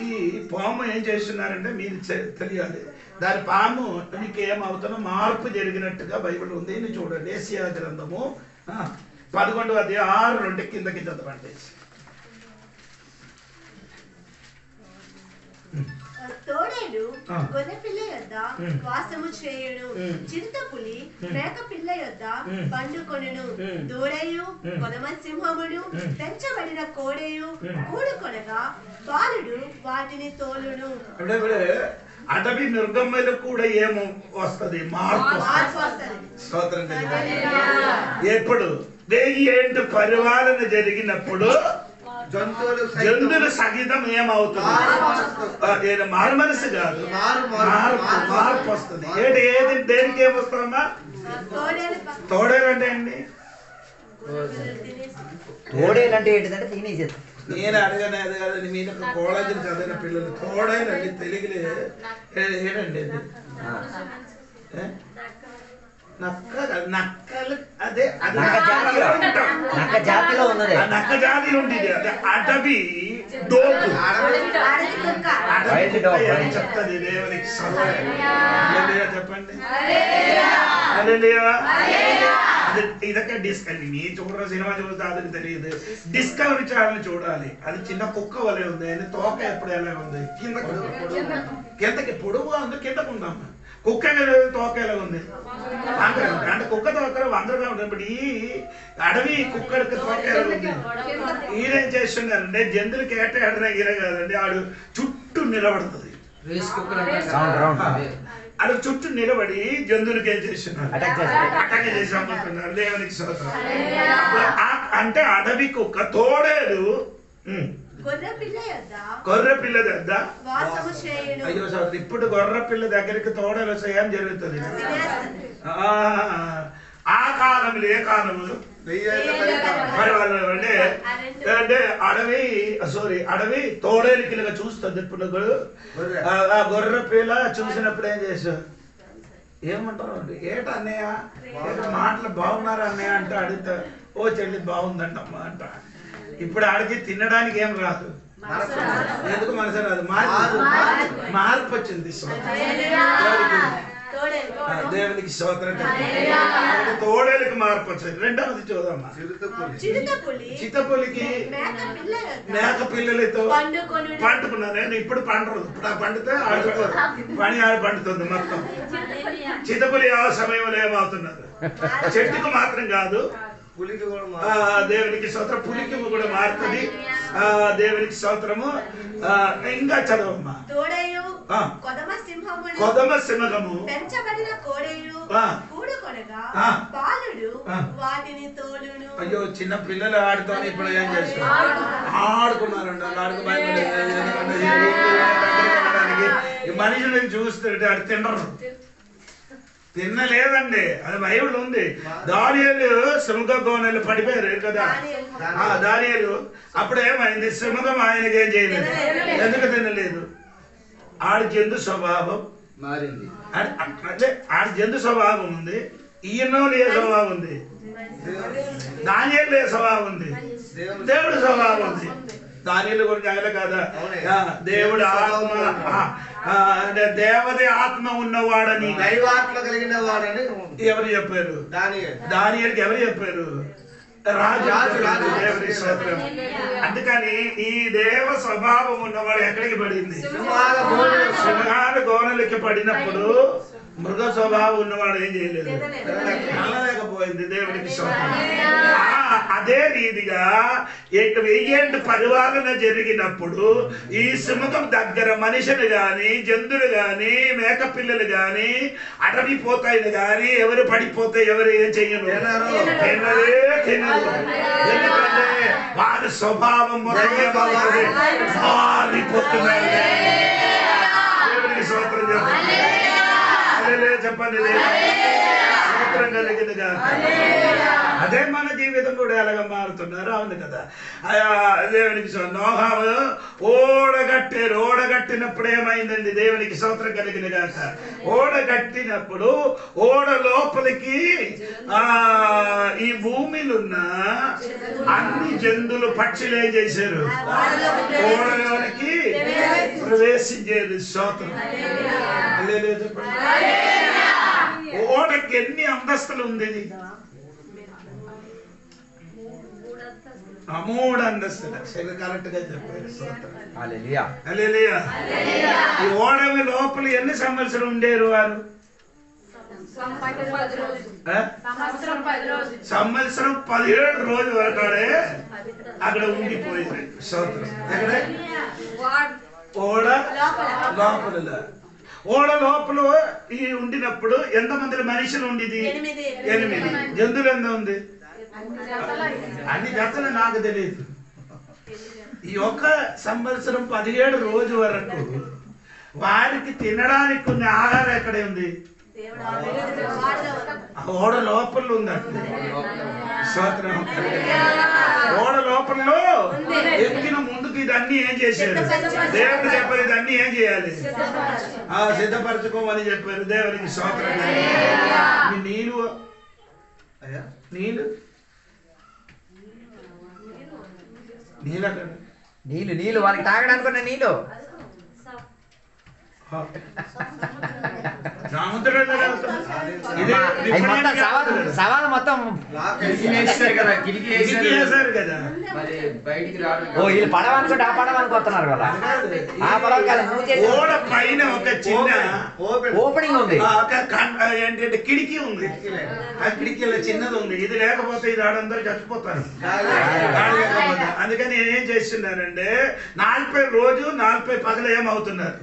A: ఈ పాము ఏం చేస్తున్నారంటే మీరు తెలియాలి. దాని పాము నీకు ఏమవుతానో మార్పు జరిగినట్టుగా బైబిల్ ఉంది. చూడండి. ఏషియా గ్రంథము 11వ అధ్యాయం 6:2 కిందకి చదవండి.
B: తోడేలు గొర్రె పిల్ల యొద్ద వాసము చేయును, చిరుతపులి మేక పిల్ల యొద్ద పండుకొనును, దూడయు కొనమసింహముడు పెంచబడిన కోడేయు కూడుకొనగా బాలుడు వాటిని తోలును.
A: అటవీ మృగములు కూడా ఏమో వస్తుంది? మార్పు వస్తుంది. ఎప్పుడు? 1000 పరిపాలన జరిగినప్పుడు జంతువులు సహితం ఏమవుతుంది? మారు మనసు కాదు, మార్పు వస్తుంది. ఏది దేనికి ఏమొస్తామా? తోడేలు అంటే అండి.
C: తోడేలు అంటే ఏంటిదంటే తినేసేది.
A: నేను అడగనేది కాదండి. మీరు కాలేజీలు చదివిన పిల్లలు తోడేలు అండి. తెలుగులో ఏడండి అది? నక్కలు అదే అది
C: నక్క జాతిలో ఉన్నది.
A: నక్క జాతి ఉండేది అదే అడవి డోగు
C: Wild dog.
A: చెప్తాది దేవునికి హల్లెలూయా చెప్పండి హల్లెలూయా. అది ఇదొక డిస్కవరీ. నీ చూడరా సినిమా చూస్తే అది తెలియదు. డిస్కవరీ ఛానల్ చూడాలి. అది చిన్న కుక్క వలె ఉంది. అది తోక ఎప్పుడు ఎలా ఉంది కిందకి పొడుగుగా ఉంది, కిందకు ఉందమ్మా. కుక్క తోక ఎలా ఉంది అంటే కుక్క తోక వందరగా ఉన్నప్పుడు ఈ అడవి కుక్కడికి తోక ఎలా ఉంది. ఈయనేం చేస్తున్నారంటే జంతువులకి ఏటాడినా ఈయన కాదండి, ఆడు చుట్టూ నిలబడుతుంది. అది చుట్టూ నిలబడి జంతువులకి ఏం చేస్తున్నారు అటాక్ చేసి అమ్ముతున్నారు. దేవునికి స్తోత్రం. అంటే అడవి కుక్క తోడేలు గొర్రె పిల్ల దగ్గర అయ్యో సార్ ఇప్పుడు గొర్రె పిల్ల దగ్గరికి తోడలు చేయడం జరుగుతుంది. ఆ కాలంలో ఏ కాలంలో మరి వాళ్ళు అంటే అడవి తోడేలికిలుగా చూస్తుంది. ఇప్పుడు ఆ గొర్రె పిల్ల చూసినప్పుడు ఏం చేసావు ఏమంటారు అండి ఏట అన్నయ్య మాటలు బాగున్నారా అన్నయ్య అంటే అడిగితే ఓ చెల్లి బాగుందంటమ్మా అంట. ఇప్పుడు ఆడికి తినడానికి ఏం రాదు, ఎందుకు మనసు రాదు, మార్పు వచ్చింది. దేవునికి స్తోత్రం. తోడేలకు మార్పు వచ్చింది. రెండవది చూద్దామా, చిత్తపులికి మేక పిల్లలతో పండుకున్నారు. ఇప్పుడు పండరు, ఇప్పుడు పండితే ఆడుకోరు, పని ఆడి పండుతుంది మొత్తం. చిత్తపులి ఆ సమయంలో ఏమవుతున్నారు, చెట్టుకు మాత్రం కాదు దేవునికి స్తోత్రం, పులికి కూడా మారుతుంది. దేవునికి స్తోత్రము. ఇంకా చదవమ్మా. కొదమ సింహము
B: పెంచబడిన కోడెలు కూడుకొనగా బాలుడు వాటిని తోలును.
A: అయ్యో చిన్న పిల్లలు ఆడుతాను ఇప్పుడు ఏం చేస్తారు ఆడుకున్నారండి. మనుషులను చూస్తుంటే అది తినరు, తినలేదండి. అది బైబిల్ ఉంది. దానియేలు సింహ గోనెలు పడిపోయారు కదా. దానియేలు అప్పుడు ఏమైంది, సింహం ఆయనకి ఏం చేయలేదు. ఎందుకు తినలేదు, ఆడి జంతు స్వభావం మారింది. అంటే ఆడి జంతు స్వభావం ఉంది. ఈయనో ఏ స్వభావం ఉంది, దానియేలు ఏ స్వభావం ఉంది, దేవుడి స్వభావం ఉంది. దానియేలు గురించి ఆయన కదా దేవుడు ఆత్మ దేవదే ఆత్మ ఉన్నవాడని
E: దైవాత్మ కలిగిన వాడని
A: ఎవరు చెప్పారు, దానియేలుకి ఎవరు చెప్పారు, రాజు. దేవుని స్తోత్రం. అందుకని ఈ దేవ స్వభావం ఉన్నవాడు ఎక్కడికి పడింది, సింహాల గోనలకి పడినప్పుడు మృగ స్వభావం ఉన్నవాడు ఏం చేయలేదు, నల్లలేకపోయింది. దేవునికి స్తోత్రం. అదే రీతిగా 1000 పరిపాలన జరిగినప్పుడు ఈ సింహం దగ్గర మనిషిని గాని జంతువులు గాని మేక పిల్లలు గాని అడవి పోతాయిలు గాని ఎవరు పడిపోతే ఎవరు ఏం చెయ్యరు, తినరు. ఎందుకంటే వారి స్వభావం మారిపోతున్నారు. దేవునికి స్తోత్రం చెప్పండి. అదే మన జీవితం కూడా ఎలాగ మారుతున్నారు. అవును కదా. దేవునికి నోహాము ఓడగట్టినప్పుడు ఏమైందండి, దేవునికి స్తోత్రం కలిగిన గాక. ఓడగట్టినప్పుడు ఓడ లోపలికి ఈ భూమిలో ఉన్న అన్ని జంతువులు పక్షులు ఏం చేశారు, ఓడలోనికి ప్రవేశించేది. స్తోత్రం. ఓడకి ఎన్ని అంతస్తులు ఉంది, 3 అంతస్తులు. కరెక్ట్ గా చెప్పారు. ఈ ఓడవి లోపల ఎన్ని సంవత్సరం ఉండేరు వారు, సంవత్సరం 17 రోజుల వరకు అక్కడ ఉండిపోయింది. స్తోత్రం. ఓడ లోపల ఓడ లోపల ఈ ఉండినప్పుడు ఎంతమంది మనుషులు ఉండేది, 8. జంతువులు ఎంత ఉంది, అన్ని జతలు నాకు తెలియదు. ఈ ఒక్క సంవత్సరం 17 రోజు వరకు వారికి తినడానికి కొన్ని ఆహారం ఎక్కడే ఉంది, ఓడ లోపల ఉందండి. స్తోత్రం. ఓడ లోపల ఎక్కిన ముందుకు ఇదన్నీ ఏం చేశారు, దేవుడు చెప్పారు, ఇదన్నీ ఏం ఏం చేయాలి? సిద్ధపరచుకోమని చెప్పారు. దేవునికి స్తోత్రం. నీళ్ళు
E: అయ్యా
A: నీళ్ళు నీళ్ళు అక్కడ
C: నీళ్ళు వాళ్ళకి తాగడానికి నీళ్ళు సవాలు మొత్తం
A: చేశారు కదా.
C: ఓ వీళ్ళు పడవ అనుకుంటే ఆ పడవ అనుకుంటున్నారు కదా. ఆ పడవ
A: ఓడ పైన ఒక చిన్న
C: ఓపెనింగ్ ఉంది,
A: ఏంటంటే కిటికీ ఉంది. ఆ కిటికీలో చిన్నది ఉంది. ఇది లేకపోతే ఇది ఆడందరూ చచ్చిపోతారు. అందుకని ఏం చేస్తున్నారంటే 40 రోజు 40 పగలు ఏమవుతున్నారు?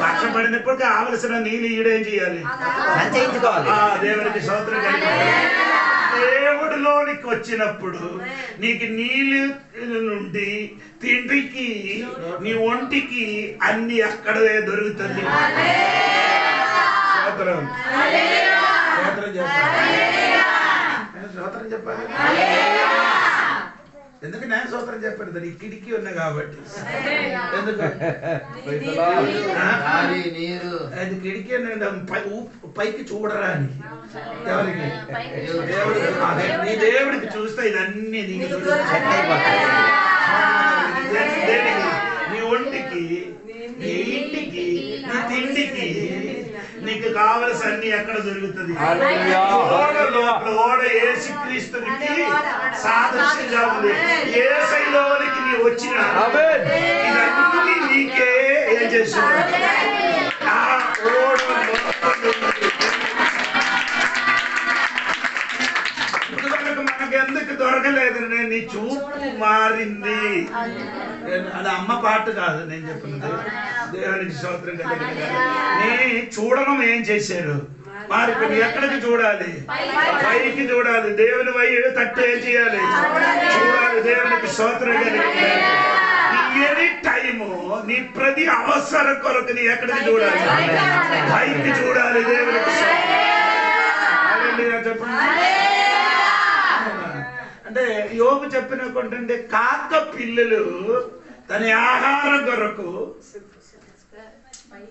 A: వర్షం పడినప్పుడు కావలసిన నీళ్ళు ఈడేం చేయాలి? దేవునికి స్తోత్రం. దేవుడిలోనికి వచ్చినప్పుడు నీకు నీళ్ళు నుండి తిండికి నీ ఒంటికి అన్ని అక్కడే దొరుకుతుంది. స్తోత్రం స్తోత్రం చెప్పాలి. ఎందుకు నేను స్తోత్రం చెప్పాను? దాని కిటికీ ఉన్నా కాబట్టి. ఎందుకు అది కిటికీ పైకి చూడరా అని. ఎవరికి? నీ దేవుడికి చూస్తే ఇదన్నీ నీకు నీ ఒంటికి, నీ ఇంటికి, నీ తిండికి నీకు కావలసిన అన్ని ఎక్కడ దొరుకుతుంది? ఓడ యేసుక్రీస్తునికి సాదృశ్యంగా ఉంది. యేసయ్యలోనికి నీ వచ్చిన ఇదన్నీ నీకే ఏం చేస్తున్నావు? మనకు ఎందుకు దొరకలేదండి? నీ చూపు మారింది. అది అమ్మ పాట కాదు నేను చెప్పినది. దేవునికి స్తోత్రం కలిగింది. నీ చూడడం ఏం చేశారు? మరి ఇప్పుడు ఎక్కడికి చూడాలి? పైకి చూడాలి. దేవుని వైపు తట్టు ఏం చేయాలి? చూడాలి. దేవునికి స్తోత్రం కలిగింది. ఎనీ టైము నీ ప్రతి అవసరం కొరకు నీ ఎక్కడికి చూడాలి? పైకి చూడాలి. దేవునికి చెప్పండి. అంటే యోబు చెప్పినకుంటే కాక పిల్లలు తన ఆహారం కొరకు,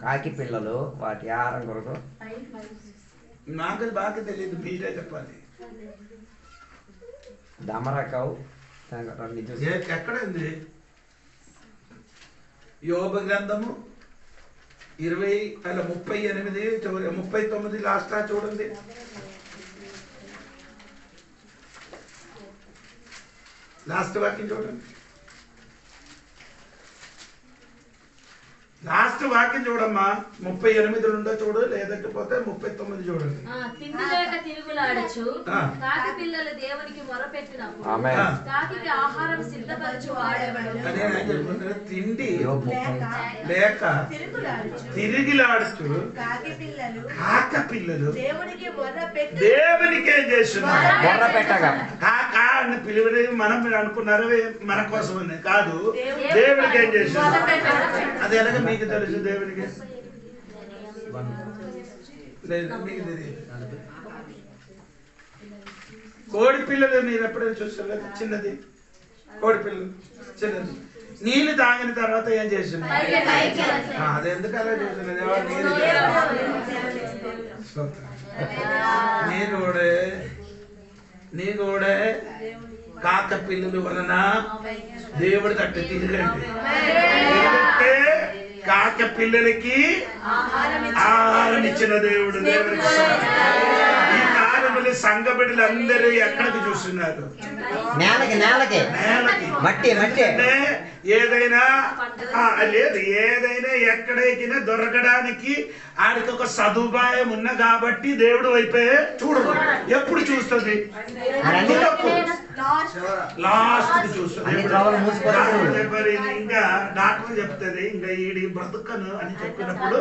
C: కాకి పిల్లలు వాటి ఆహారం కొరకు.
A: నాకు బాగా తెలియదు, మీరే చెప్పాలి.
C: దమరకావు
A: ఎక్కడ ఉంది? యోబు గ్రంథము 38 39 లాస్ట్ చూడండి. లాస్ట్ వాక్యం చూడండి. లాస్ట్ వాక్యం చూడమ్మా. 38 ఉండో చూడు, లేదంటే పోతే 39 చూడండి.
D: తిండి లేక తిరుగులాడచ్చు కాకి పిల్లలు దేవునికి మొరపెట్టినప్పుడు కాకికి ఆహారం సిద్ధపరచు వాడేవాడు.
A: తిండి లేక తిరిగిలాడుచు కాక పిల్లలు దేవునికి ఏం చేస్తున్నారు?
C: మొర్ర పెట్టగా.
A: కాక అని పిలువని మనం అనుకున్నారు మన కోసం కాదు. దేవునికి ఏం చేస్తున్నారు? అది ఎలాగ మీకు తెలుసు? దేవునికి లేదు, మీకు తెలియదు. కోడి పిల్లలు మీరు ఎప్పుడైనా చూస్తారు? చిన్నది కోడి పిల్లలు చిన్నది నీళ్ళు తాగిన తర్వాత ఏం చేస్తున్నారు? అది ఎందుకు అలా చూస్తున్నది? నీ కూడా కాక పిల్లలు వలన దేవుడి తట్టు తిరగండి. ఎందుకంటే కాక పిల్లలకి ఆహారం ఇచ్చిన దేవుడు. దేవుడికి ఈ కాలంలో సంఘ బిడ్డలు అందరూ ఎక్కడికి చూస్తున్నారు?
C: నేలకి మట్టి
A: అంటే ఏదైనా లేదు, ఏదైనా ఎక్కడైనా దొరకడానికి ఆడికి ఒక సదుపాయం ఉన్న కాబట్టి దేవుడు వైపే చూడదు. ఎప్పుడు చూస్తుంది? లాస్ట్ చూస్తుంది. ఇంకా డాక్టర్ చెప్తుంది ఇంకా ఈడి బ్రతుకను అని చెప్పినప్పుడు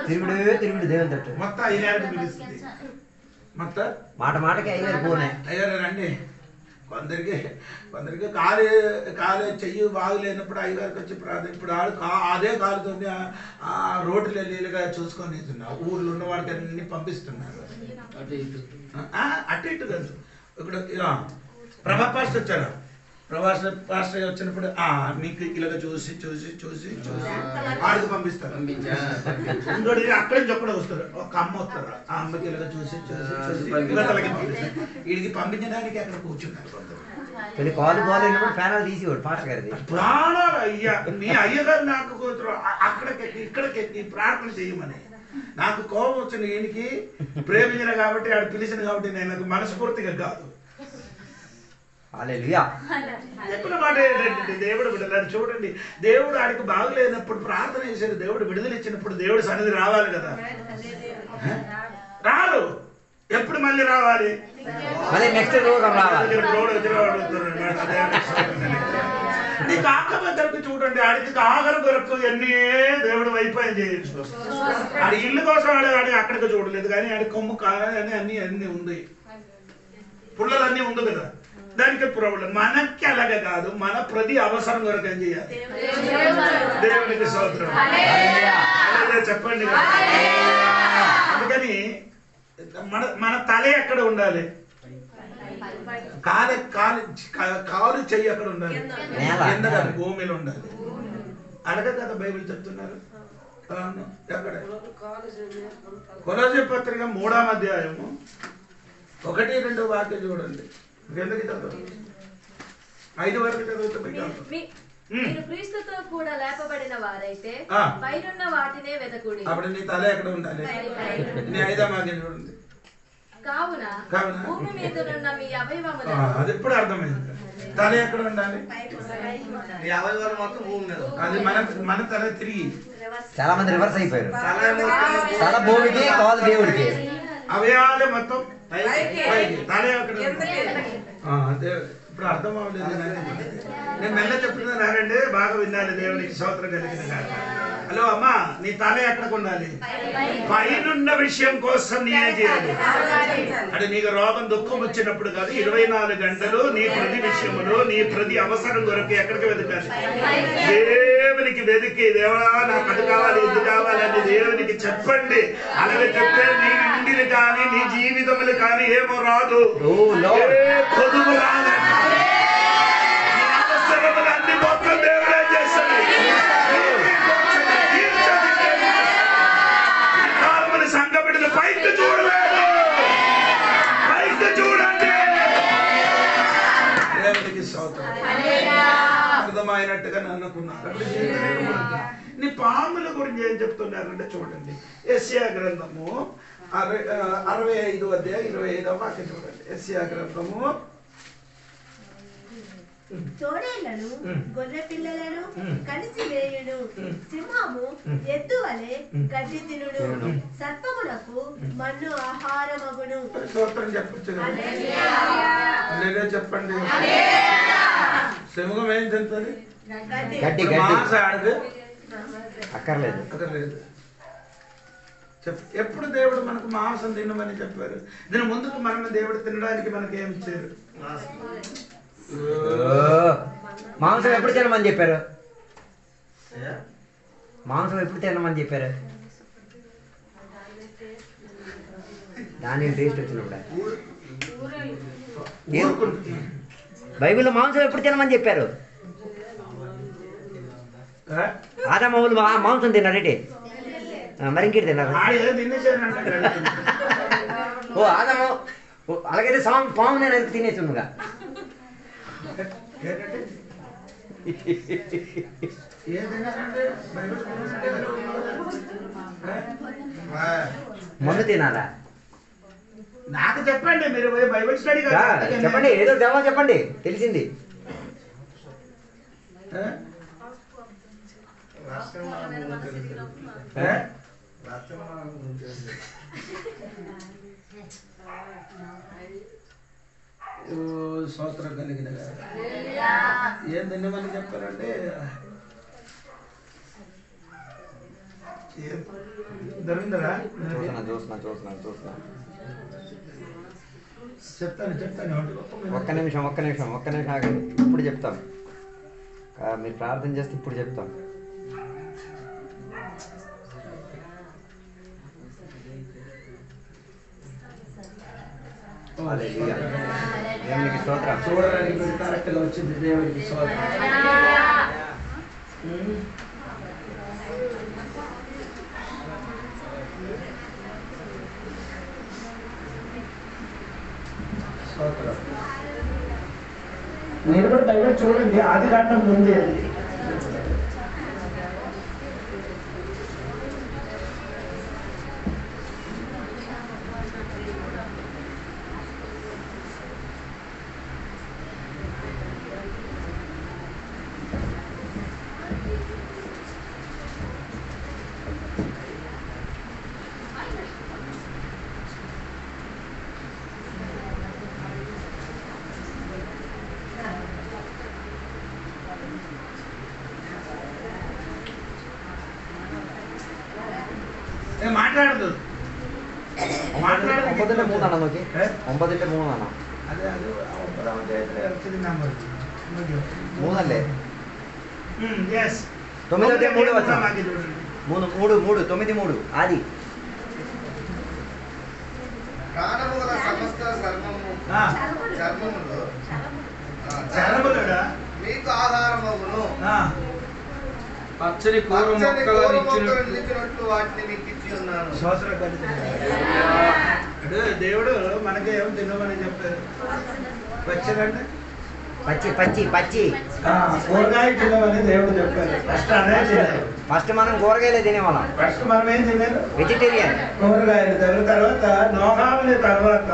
C: తిరుగుడు దేవుని తట్టు
A: మొత్తం 5 పిలుస్తుంది. మొత్తం
C: మాటకి 5 పోనే.
A: అయ్యో రండి. కొందరికి కాలు చెయ్యి బాగులేనప్పుడు 5 వరకు వచ్చి ఇప్పుడు అదే కాలుతో రోడ్లు నీళ్ళుగా చూసుకొని ఊర్లో ఉన్న వాడికి అన్ని పంపిస్తున్నారు. అటు ఇటు కాదు. ఇక్కడ ప్రభా పాస్ట్ వచ్చారా? పాస్టర్ వచ్చినప్పుడు నీకు ఇలాగ చూసి చూసి చూసి చూసి ఆడికి పంపిస్తారు. ఇంకోటి అక్కడే చొక్కడ వస్తారు, ఒక అమ్మ వస్తారు, ఆ అమ్మకి ఇలాగ చూసి చూసి చూసి తలకి పంపిస్తారు. వీడికి పంపించడానికి అక్కడ కూర్చున్నారు కొంతమంది.
C: ఫ్యానాలు తీసి పాస్టర్ గారిది
A: ప్రాణాలు అయ్యా నీ అయ్యగారు నాకు కూతురు అక్కడికి ఇక్కడికి ప్రార్థన చేయమని. నాకు కోపం వచ్చిన ఈయనకి ప్రేమించిన కాబట్టి ఆడు పిలిచిన కాబట్టి నేను నాకు మనస్ఫూర్తిగా కాదు. చెప్పిన మాట ఏంటంటే దేవుడు విడుదల చూడండి. దేవుడు ఆడికి బాగులేనప్పుడు ప్రార్థన చేశారు, దేవుడు విడుదల ఇచ్చినప్పుడు దేవుడు సన్నిధి రావాలి కదా. రారు, ఎప్పుడు మళ్ళీ రావాలి? నీకు ఆకలి చూడండి, ఆడికి ఆకలి కొరకు ఎన్ని దేవుడు వైఫల్యం చేయొచ్చు. ఆడి ఇల్లు కోసం ఆడి అక్కడికి చూడలేదు, కానీ ఆడి కొమ్ము కాని అన్ని ఉంది, పుల్లలన్నీ ఉంది కదా, దానికి ప్రాబ్లం. మనకి అలాగే కాదు, మన ప్రతి అవసరం కొరకు ఏం చేయాలి? దేవునికి స్తోత్రం చెప్పండి. అందుకని మన తల ఎక్కడ ఉండాలి? కాలు చెయ్యి అక్కడ ఉండాలి, ఎందుకంటే భూమిలో ఉండాలి. అడగ కదా బైబిల్ చెప్తున్నారు. ఎక్కడ? కొలొస్సీ పత్రిక 3వ అధ్యాయము 1-2 వాక్యం చూడండి. ఎందుకు చదువు 5 వరకు చదువుతుంది.
D: మీరు క్రీస్తుతో కూడా లేపబడిన వారైతే పైనున్న వాటినే వెతకుడి.
A: అప్పుడు నీ తల ఎక్కడ ఉండాలి? నీ 5వ వాక్యం చూడండి.
D: కావున భూమి మీద ఉన్న మీ అవయవములు,
A: అది ఇప్పుడు అర్థమైంది. తల ఎక్కడ ఉండాలి?
E: అవయవాలు మొత్తం భూమి మీద.
A: అది మన తల తిరిగి
C: చాలా మంది రివర్స్ అయిపోయారు. తల భూమికి, కాలు దేవుడికి.
A: అవయవాలు మొత్తం తల ఎక్కడ? ఇప్పుడు అర్థం అవ్వలేదు. నేను మెల్ల చెప్తున్నా రారండి, బాగా వినాలి. దేవునికి స్తోత్రం కలిగిన కాదు. హలో అమ్మా, నీ తల ఎక్కడికి ఉండాలి? పైనున్న విషయం కోసం నేనే చేయాలి. అంటే నీకు రోగం దుఃఖం వచ్చినప్పుడు కాదు, 24 గంటలు నీ ప్రతి విషయములు, నీ ప్రతి అవసరం కొరకు ఎక్కడికి వెతకాలి? దేవునికి వెతికి, దేవా నాకు అది కావాలి, ఇది కావాలి అని దేవునికి చెప్పండి. అలాగే చెప్తే నీ ఇంటిని కానీ నీ జీవితములు కానీ ఏమో రాదు, పొదుపు రాదు. అవసరములన్నీ మొత్తం దేవుడే చేస్తాడు. సంఘ బిడ్డలు పైకి చూడలేదు, పైకి చూడండి. దేవునికి స్తోత్రం. అర్థమైనట్టుగా అనుకున్నారు. నీ పాముల గురించి ఏం చెప్తున్నారంటే చూడండి. యెషయా గ్రంథము 65వ అధ్యాయం 25వ వాక్యం చూడండి. యెషయా గ్రంథము
B: తోడేళ్లను గొర్రె పిల్లలను కలిసి వేయును, సింహము ఎద్దు వలె గడ్డి తినుడు, సర్పములకు మన్ను ఆహారమగును.
A: చెప్పచ్చు చెప్పండి. సింహం ఏం తింటుంది? అక్కర్లేదు. ఎప్పుడు దేవుడు మనకు మాంసం తినమని చెప్పారు? దీని ముందుకు మనం దేవుడు తినడానికి మనకి ఏమి ఇచ్చారు?
C: మాంసం ఎప్పుడు తినమని చెప్పారు? మాంసం ఎప్పుడు తినమని చెప్పారు? దాని టేస్ట్ వచ్చినప్పుడు. బైబిల్లో మాంసం ఎప్పుడు తినమని చెప్పారు? ఆదామవులు మాంసం తిన్నారంటే మరి ఇంకేటి తిన్నారు? ఓ ఆదాము, అలాగైతే పాము నేను ఎంత తినేసుగా. మందు తినాలా?
A: నాకు చెప్పండి, మీరు బైబిల్ స్టడీ
C: చెప్పండి, ఏదో జవాబు చెప్పండి, తెలిసింది.
A: స్తోత్రం కలిగిన ఏం తిన్నామని చెప్పారంటే దొరిందరా?
C: చూస్తున్నా.
A: చెప్తాను.
C: ఒక్క నిమిషం ఆగండి, ఇప్పుడు చెప్తాం. మీరు ప్రార్థన చేస్తే ఇప్పుడు చెప్తాం. దేవునికి స్తోత్రం.
A: చూడడానికి ఇది కరెక్ట్ గా వచ్చింది. దేవునికి స్తోత్రం. స్తోత్రం. మీరు కూడా బైబిల్ చూడండి, ఆది కాండం ముందే అది. మాట్లాడదు
C: 9:3 అన్న നോക്കി 9:3 అన్న.
A: అదే అది 9వ అధ్యాయంలో వచ్చింది నంబర్
C: 3 అല്ലേ?
A: yes
C: 9:3 వచ్చా 3 9:3 ఆది.
E: ప్రాణము గల సమస్త చర్మములో
A: చర్మములుగా
E: మీకు ఆహారమగును.
F: పచ్చని కూర మొక్కలు
E: నిలిచినట్లు వాటిని మీకు ఇచ్చి ఉన్నాను.
A: అంటే దేవుడు మనకి ఏం తినమని చెప్పారు? పచ్చడంటే
C: పచ్చి
A: కూరగాయ తినమని దేవుడు చెప్పారు. ఫస్ట్ అదే తినాలి.
C: ఫస్ట్ మనం కూరగాయలే తినేవాళ్ళం.
A: ఫస్ట్ మనం ఏం తినాలి?
C: వెజిటేరియన్.
A: కూరగాయలు తర్వాత నోహావుని తర్వాత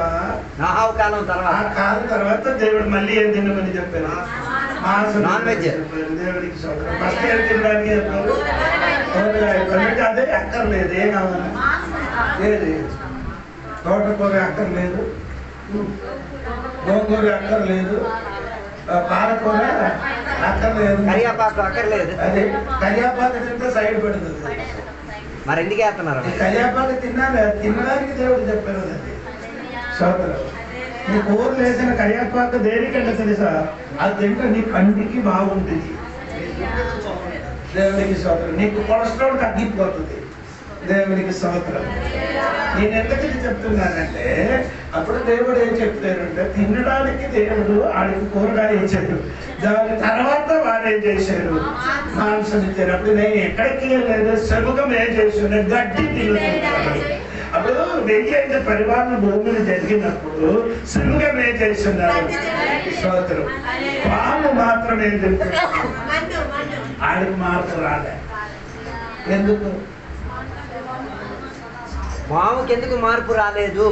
C: నాహావు కాలం
A: ఆ
C: తర్వాత
A: కాలం తర్వాత దేవుడు మళ్ళీ ఏం తినమని చెప్పారు? మాంసం
C: నాన్ వెజ్.
A: చెప్పారు. దేవుడికి స్తోత్రం. ఫస్ట్ ఏం తినడానికి చెప్పారు? కూరగాయలు. అంటే అదే అక్కర్లేదు. ఏం కావాలి? ఏది? తోటకూర అక్కర్లేదు, గోంగూర అక్కర్లేదు, పాలకూర అక్కర్లేదు,
C: కరియాపాకు అక్కర్లేదు.
A: అది కరియాపాకు తింటే సైడ్ పెడుతుంది.
C: మరి ఎందుకు వేస్తున్నారు?
A: ఈ కరియాపాకు తినడానికి దేవుడు చెప్పారు. అది స్తోత్రం. నీ కూరలు వేసిన కరియాపాకు దేనికంటే తెలుసా? అది తింటే నీ కంటికి బాగుంటుంది. దేవునికి స్తోత్రం. నీకు కొలెస్ట్రాల్ తగ్గిపోతుంది. దేవునికి స్తోత్రం. నేను ఎందుకు ఇది చెప్తున్నానంటే, అప్పుడు దేవుడు ఏం చెప్తారంటే, తినడానికి దేవుడు ఆడికి కూరగాయ ఇచ్చాడు, దాని తర్వాత వారు ఏం చేశారు? మాంసం ఇచ్చారు. అప్పుడు నేను ఎక్కడికి వెళ్ళలేదు, శముఖం ఏం చేస్తున్నా? గడ్డి తిరుగుతున్నాను. అప్పుడు 1000 పరివారణ భూమిని జరిగినప్పుడు శముఖం ఏం చేస్తున్నారు? స్తోత్రం. పాము మాత్రం ఏం తింటున్నారు? ఆడికి మార్పు రాలే. ఎందుకు?
C: పాముకి ఎందుకు మార్పు రాలేదు?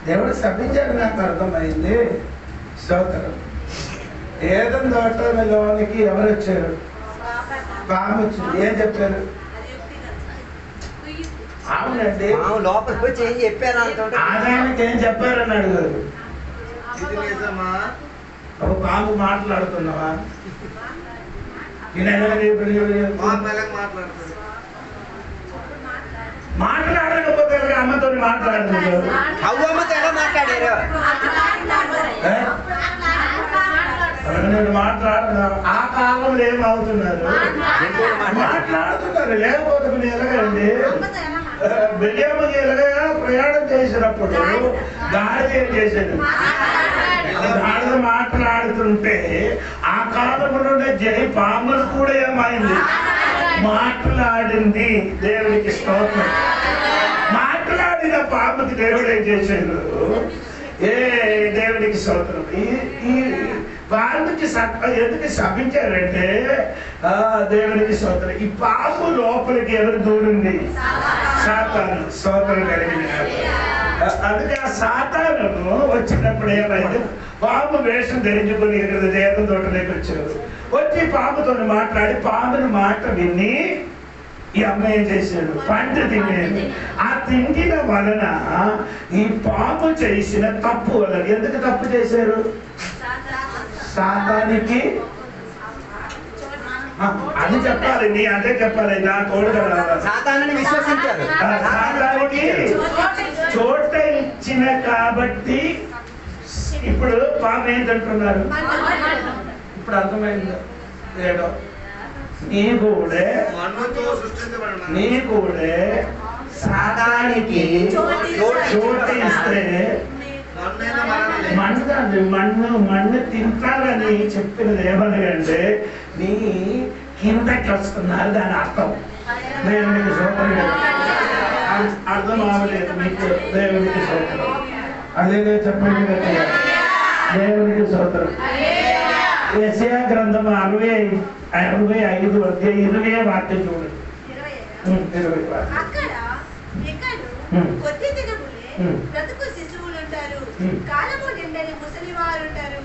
A: దేవుడు శపించాడు. నాకు అర్థమైంది. స్తోత్రం. ఏదైనా తోటలోనికి ఎవరు వచ్చారు? పాము వచ్చింది. ఏం చెప్పారు? అవునండి.
C: పాము లోపలికి వచ్చి ఏం చెప్పారు అంటుంటే
A: ఆదాయానికి ఏం చెప్పారని అడిగారు.
E: ఇది నిజమా?
A: ఒక పాము మాట్లాడుతున్నావా?
E: మా మెలకు మాట్లాడుతుంది.
A: మాట్లాడకపోతే అమ్మతో మాట్లాడుతున్నారు.
C: అవ్వమ్మతో ఎలా మాట్లాడారు?
A: నేను మాట్లాడుతున్నాను. ఆ కాలంలో ఏమవుతున్నారు? మాట్లాడుతున్నారు. లేకపోతే మీరు ఎలాగండి? బియ్యమ్మకి ఎలాగా ప్రయాణం చేసినప్పుడు గాడిద ఏం చేశాడు? గాడిద మాట్లాడుతుంటే ఆ కాలంలోనే జై పాములు కూడా ఏమైంది? మాట్లాడింది. దేవునికి స్తోత్రం. మాట్లాడిన పాముకి దేవుడు ఏం చేశాడు? దేవునికి స్తోత్రం. ఈ పాముకి ఎందుకు శపించారంటే, దేవునికి స్తోత్రం, ఈ పాము లోపలికి ఎవరు దూరింది? సాతాను. స్తోత్రం కలిగిన అందుకే ఆ సాతాను వచ్చినప్పుడు ఏమైంది? పాము వేషం ధరించుకుని ఇక్కడ దేవం తోటలోకి వచ్చారు. వచ్చి పాముతో మాట్లాడి పాముని మాట విని ఈ అమ్మాయి ఏం చేశాడు? పండు తినేది. ఆ తిండిన వలన ఈ పాము చేసిన తప్పు వలన, ఎందుకు తప్పు చేశారు? సాతానికి అది చెప్పాలి. నీ అదే చెప్పాలి. నా తోడుగా
C: సాతానుని విశ్వసించారు.
A: సాతానికి చోట ఇచ్చిన కాబట్టి ఇప్పుడు పాము ఏంటంటున్నారు? ఇప్పుడు అర్థమైంది. ఏడో నీ కూడా
E: మన్నుతో సృష్టించబడిన
A: నీ కూడా సాతానికి చోటు ఇస్తే మన్ను తింటారని చెప్పినది ఏమనగంటే నీ కిందకి వస్తున్నారు దాని అర్థం. దేవునికి స్తోత్రం. అర్థం అవ్వలేదు మీకు. దేవునికి స్తోత్రం. అదే చెప్పండి గట్టిగా. దేవునికి స్తోత్రం. యెషయా గ్రంథం 65 అధ్యాయం 20 వాక్యం చూడండి. 20 వాక్యం.
B: అక్కడ ఎక్కడు కొద్ది దినములే బ్రతుకు శిశువులుంటారు, కాలము నిండని ముసలివారుంటారు,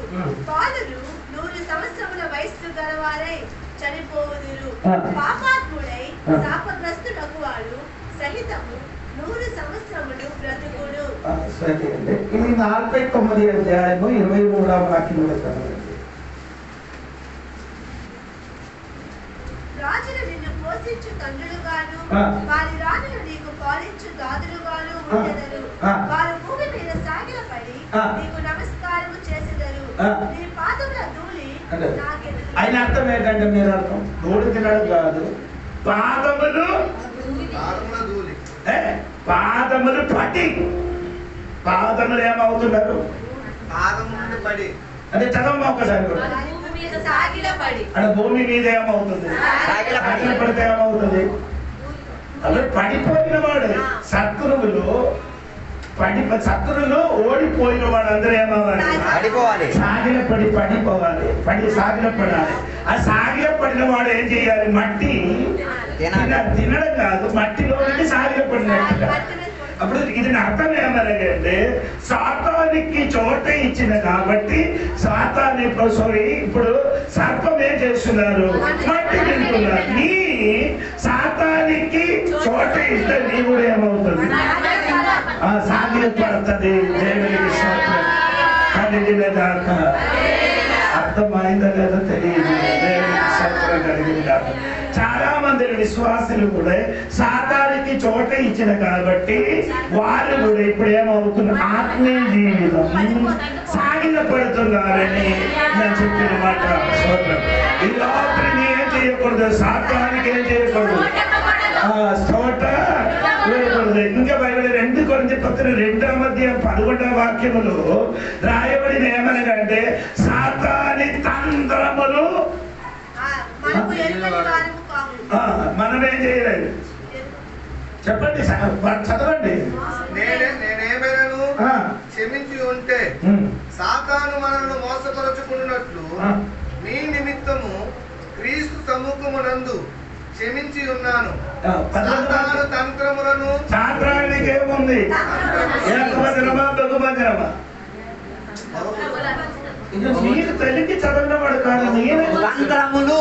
B: బాలురు 100 సంవత్సరముల వయస్సు గలవారై చనిపోవుదురు. పాపాత్ముడై శాపగ్రస్తుడగువాడు సహితము 100 సంవత్సరములు బ్రతుకుడు.
A: సరే అండి. ఇది 49 అధ్యాయము 23వ వాక్యం కూడా చదవండి.
B: రాజులు నిన్ను పోషించు తండ్రులుగాను, వారి రాజులు నీకు పాలించు దాదులుగాను ఉండెదరు. వారు భూమి మీద సాగిలపడి నీకు నమస్కారము చేసెదరు. నీ పాదముల ధూళి నాకెదురు.
A: ఆయన అర్థం ఏంటంటే మీరు అర్థం ధూళి తినడం కాదు, పాదములు పాదములు పడి. పాదములు ఏమవుతున్నారు?
E: పాదములు పడి
A: అంటే చదవమా ఒకసారి కూడా. అంటే భూమి మీద ఏమవుతుంది? పడితే ఏమవుతుంది? అలా పడిపోయిన వాడు శత్రువులు ఓడిపోయిన వాడు అందరూ ఏమవ్వాలి? సాగిలపడి పడిపోవాలి. సాగిలపడాలి. ఆ సాగిలపడిన వాడు ఏం చేయాలి? మట్టి తినడం కాదు, మట్టిలోనికి సాగిలపడినట్టుగా. అప్పుడు ఇది అర్థం ఏమనగంటే సాతానికి చోట ఇచ్చిన కాబట్టి ఇప్పుడు సర్పం ఏం చేస్తున్నారు? మట్టి తింటున్నారు. నీ సాతానికి చోట ఇస్తే నీ కూడా ఏమవుతుంది? సాగిలి పడుతుంది. దేవునికి స్తోత్రం. కలిగినదాకా అర్థమైందా లేదా తెలియదు. దేవునికి స్తోత్రం కలిగిందా. చాలా మంది విశ్వాసులు కూడా సాతానికి చోట ఇచ్చిన కాబట్టి వారు కూడా ఇప్పుడు ఏమవుతున్నారు? ఆత్మీయ జీవితం సాగిల పడుతున్నారని నేను చెప్పిన మాట. స్తోత్రం. ఈ లోపల ఏం చేయకూడదు? సాతానికి ఏం చేయకూడదు? చోట వేయకూడదు. ఇంకా బైబిల్ 2 కొరింథీ పత్రిక 2వ అధ్యాయం 11వ వాక్యములో రాయబడిన ఏమనగంటే సాతాని తంత్రములు మనమేం చేయలేదు. చెప్పండి, చదవండి.
E: నేనేమైనాను క్షమించి ఉంటే సాతాను మనల్ని మోసపరచుకున్నట్లు నీ నిమిత్తము క్రీస్తు సముఖమునందు క్షమించి ఉన్నాను. సాతాను తంత్రములను
A: సాతానికి ఏముంది? ఏకవచనమా బహువచనమా? మీరు తెలిసి చదవడం కాదు. నేను
C: తంత్రములు.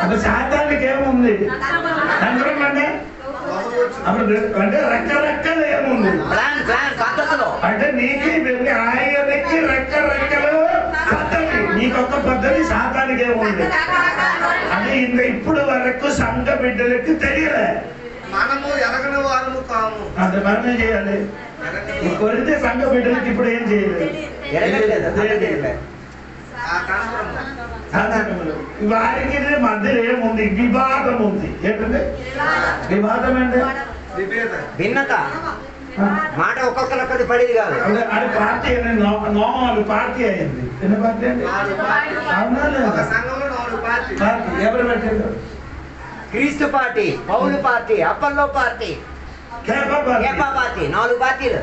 A: అప్పుడు సాతానికి ఏముంది? తంత్రం అంటే అప్పుడు అంటే రకరకాల ఏముంది? అంటే నీకు ఆయనకి రకరకాల పద్ధతి. నీకొక పద్ధతి, సాతానికి ఏముంది? అంటే ఇంకా ఇప్పుడు వరకు సంఘ బిడ్డలకి తెలియలే.
E: మనము ఎరగని వారము కాము.
A: అంటే మనం ఏం చేయాలి? కొరితే సంఘ బిడ్డలకి ఇప్పుడు ఏం చేయలేదు. వారికి మధ్యలో ఏముంది? వివాదం ఉంది. ఏంటంటే వివాదం అంటే
C: భిన్నత. మాట ఒక్కొక్కరు పడేది కాదు.
A: అది పార్టీ నాలుగు పార్టీ అయింది. ఎన్ని పార్టీ అండి? పార్టీ ఎవరు పెట్టారు?
C: క్రీస్తు పార్టీ, పౌలు పార్టీ, అప్పల్లో పార్టీ, కేపా పార్టీ. 4 పార్టీలు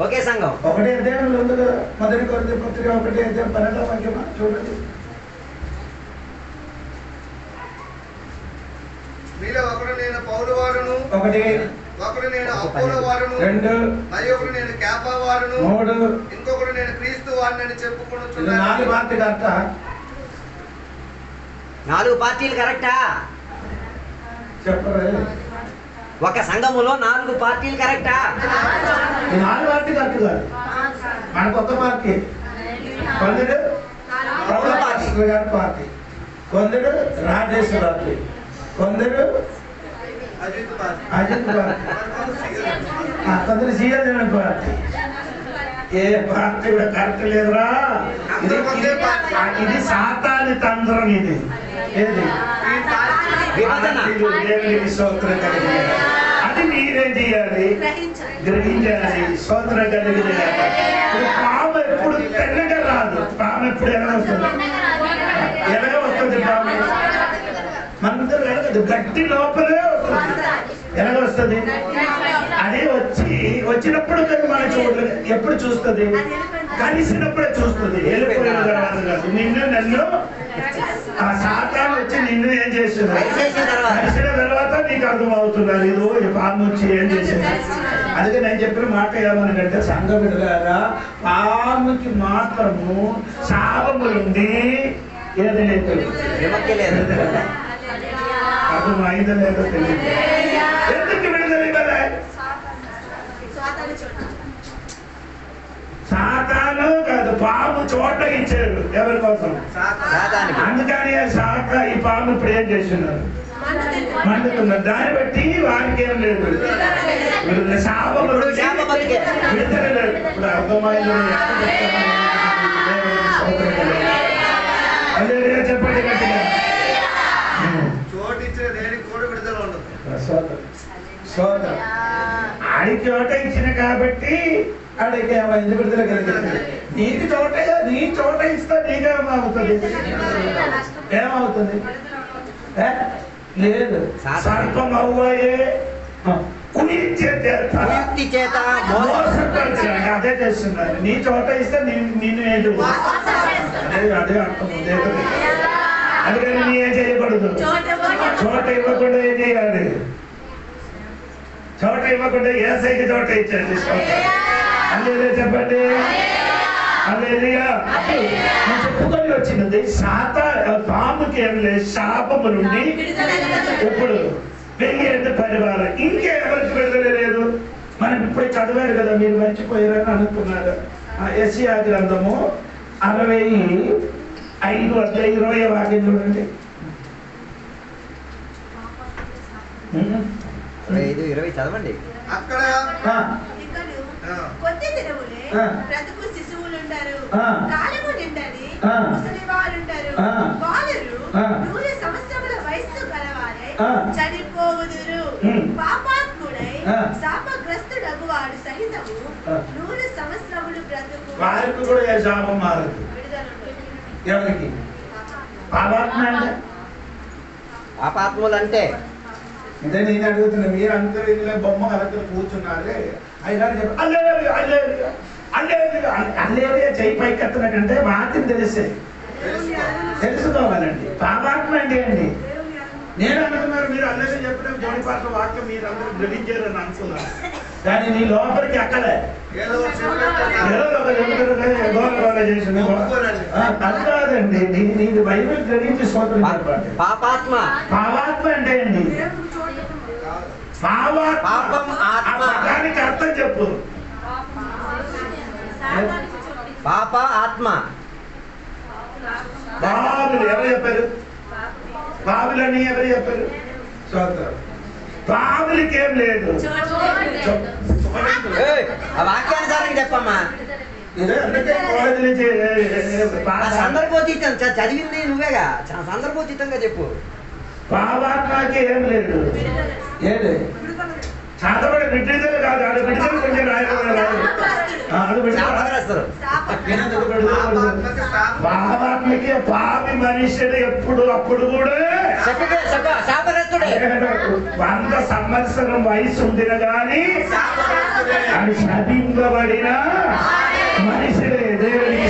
C: ఒకే సంఘం.
A: ఒకటే అధ్యాయంలో ఉంది కదా. మొదటి కొరింథీ పత్రిక 1వ అధ్యాయం 12వ వాక్యమా చూడండి.
E: మీలో ఒకడు నేను పౌలు వాడును, ఒకడు నేను అపోలో వాడును,
A: 2
E: మరి ఒకడు నేను కేపా వాడును,
A: 3
E: ఇంకొకడు నేను క్రీస్తు వాడినని చెప్పుకుంటున్నాను.
A: 4 పార్టీ కరెక్టా?
C: 4 పార్టీలు కరెక్టా?
A: చెప్పరే.
C: ఒక సంఘములో 4 పార్టీలు కరెక్టా?
A: 4 పార్టీ కరెక్ట్ కాదు. మనకు ఒక పార్టీ. కొందరు పౌల పార్టీ, కొందరు రాజేశ్వర పార్టీ, కొందరు అజిత్ పార్టీ, కొందరు సీఎం పార్టీ. ఏ పార్టీ కూడా కరెక్ట్ లేదురా. ఇది సాతాని తంత్రం. ఇది ఏది? దేవునికి స్తోత్రం కలిగింది. అది మీరేం చేయాలి? గ్రహించాలి. స్తోత్రం కలిగింది. పాము ఎప్పుడు తెల్లగా రాదు. పాము ఎప్పుడు ఎలా వస్తుంది? ఎలాగ వస్తుంది పాము? మనందరూ ఎలాగదు, గట్టి లోపలే వస్తుంది. ఎలాగ వస్తుంది? అదే వచ్చినప్పుడు మనం చూడలేదు. ఎప్పుడు చూస్తుంది? కలిసినప్పుడే చూస్తుంది. వెళ్ళిపోయిన తర్వాత కాదు. నిన్ను నన్ను ఆ సాతాను వచ్చి నిన్ను ఏం చేసింది? కలిసిన తర్వాత నీకు అర్థమవుతున్నారు ఇదో ఈ పాము వచ్చి ఏం చేసింది. అందుకే నేను చెప్పిన మాట ఏమనంటే, సంఘ బిడ్డలారా, పాముకి మాత్రము శాపములుండి ఏది లేదు, అర్థమైందో లేదో తెలియదు. ఎందుకు విడుదల ఇవ్వలే? సాతాను కాదు, పాము చోట ఇచ్చారు. ఎవరి కోసం? అందుకని ఈ పాము ఇప్పుడు ఏం చేస్తున్నారు? మండుతున్నారు. దాన్ని బట్టి వారికి ఏం లేదు, శాపము విడుదల లేదు. ఇప్పుడు అర్థమైంది. చెప్పండి గట్టిగా. ఆడికి చోట ఇచ్చిన కాబట్టి ఆడికి ఏమైంది? విడుదల కలిగింది. నీకు చోట, నీ చోట ఇస్తా నీకేమవుతుంది? ఏమవుతుంది? లేదు. సర్పం అవ్వయే అదే చేస్తున్నారు. నీ చోట ఇస్తే నిన్ను ఏంటి? అదే అర్థం. అందుకని నీ ఏం చేయకూడదు. చోట ఇవ్వకుండా ఏం చేయాలి? చోట ఇవ్వకుండా ఏసైకి చోట ఇచ్చండి. అదే చెప్పండి. అదే చెప్పుకొని వచ్చినది. పాముకి ఏం లేదు, శాపము నుండి ఇప్పుడు వెయ్యేంత పరివారం. ఇంకెవరికి విడుదల లేదు. మనం ఇప్పుడు చదివారు కదా, మీరు మర్చిపోయారని అనుకున్నారు. యెషయా గ్రంథము 65:20 వాక్యం చూడండి.
C: 20 చదవండి.
E: అక్కడ
B: కొద్ది దినములే బ్రతుకు శిశువులుంటారు, కాలము నిండని ముసలివారుంటారు, బాలురు 100 సంవత్సరముల వయస్సు గలవారై చనిపోవుదురు. పాపాత్ముడై శాపగ్రస్తుడగు వాడు సహితము 100 సంవత్సరములు బ్రతుకు.
A: వారికి కూడా ఏ శాపం మారదు. ఎవరికి? పాపాత్మ అంటే
C: పాపాత్ములు అంటే
A: ఇదే నేను అడుగుతున్నా. మీరు అందరూ ఇందులో బొమ్మ కలెక్టర్ కూర్చున్నారే, అయినా అల్లేరియా చెయ్యి పైకి ఎత్తనకంటే వాటిని తెలుసుకోవాలండి. పాపాత్మ అంటే అండి. నేను అనుకున్నారు మీరు అందరూ చెప్పిన జోడి పాటల వాక్యం మీరు అందరూ గ్రహించారని అనుకున్నారు. కానీ నీ లోపలికి అక్కలే అది కాదండి. నీది బైబిల్ గ్రహించి సోదరు.
C: పాపాత్మ
A: పాపాత్మ అంటే అండి పదానికి అర్థం చెప్పు.
C: పాప ఆత్మ.
A: బాబులు ఎవరు చెప్పారు? బాబులని ఎవరు చెప్పారు? బాబులకి ఏం లేదు.
C: ఆ వాక్యానుసారం చెప్పమ్మా. సందర్భోచితం చదివింది నువ్వేగా, సందర్భోచితంగా చెప్పు.
A: పాపాత్మకి ఏం లేదు. ఏది చదవడం విడుదల కాదు. అది విడుదల కొంచెం పాపాత్మకి పాపి మనిషిని ఎప్పుడు అప్పుడు కూడా 100 సంవత్సరం వయసు ఉండిన గాని అది శపింపబడిన మనిషిని దేవునికి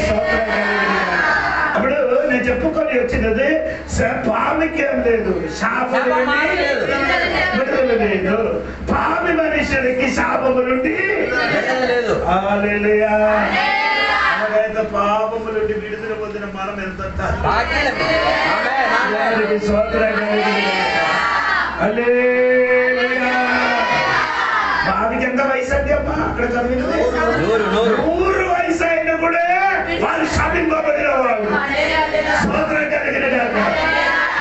A: అప్పుడు నేను చెప్పుకొని వచ్చినది. పామికి ఏం లేదు, శాపము లేదు. పామి మనుషులకి శాపము నుండి అలాగైతే పాపము నుండి విడుదల పొందిన మనం ఎంత పామికి ఎంత వయసు అండి అమ్మా? అక్కడ చదివినది 100 వయసు అయినా కూడా వాళ్ళు శాపింపబడిన వాళ్ళు. స్తోత్రం కలిగిన గాక.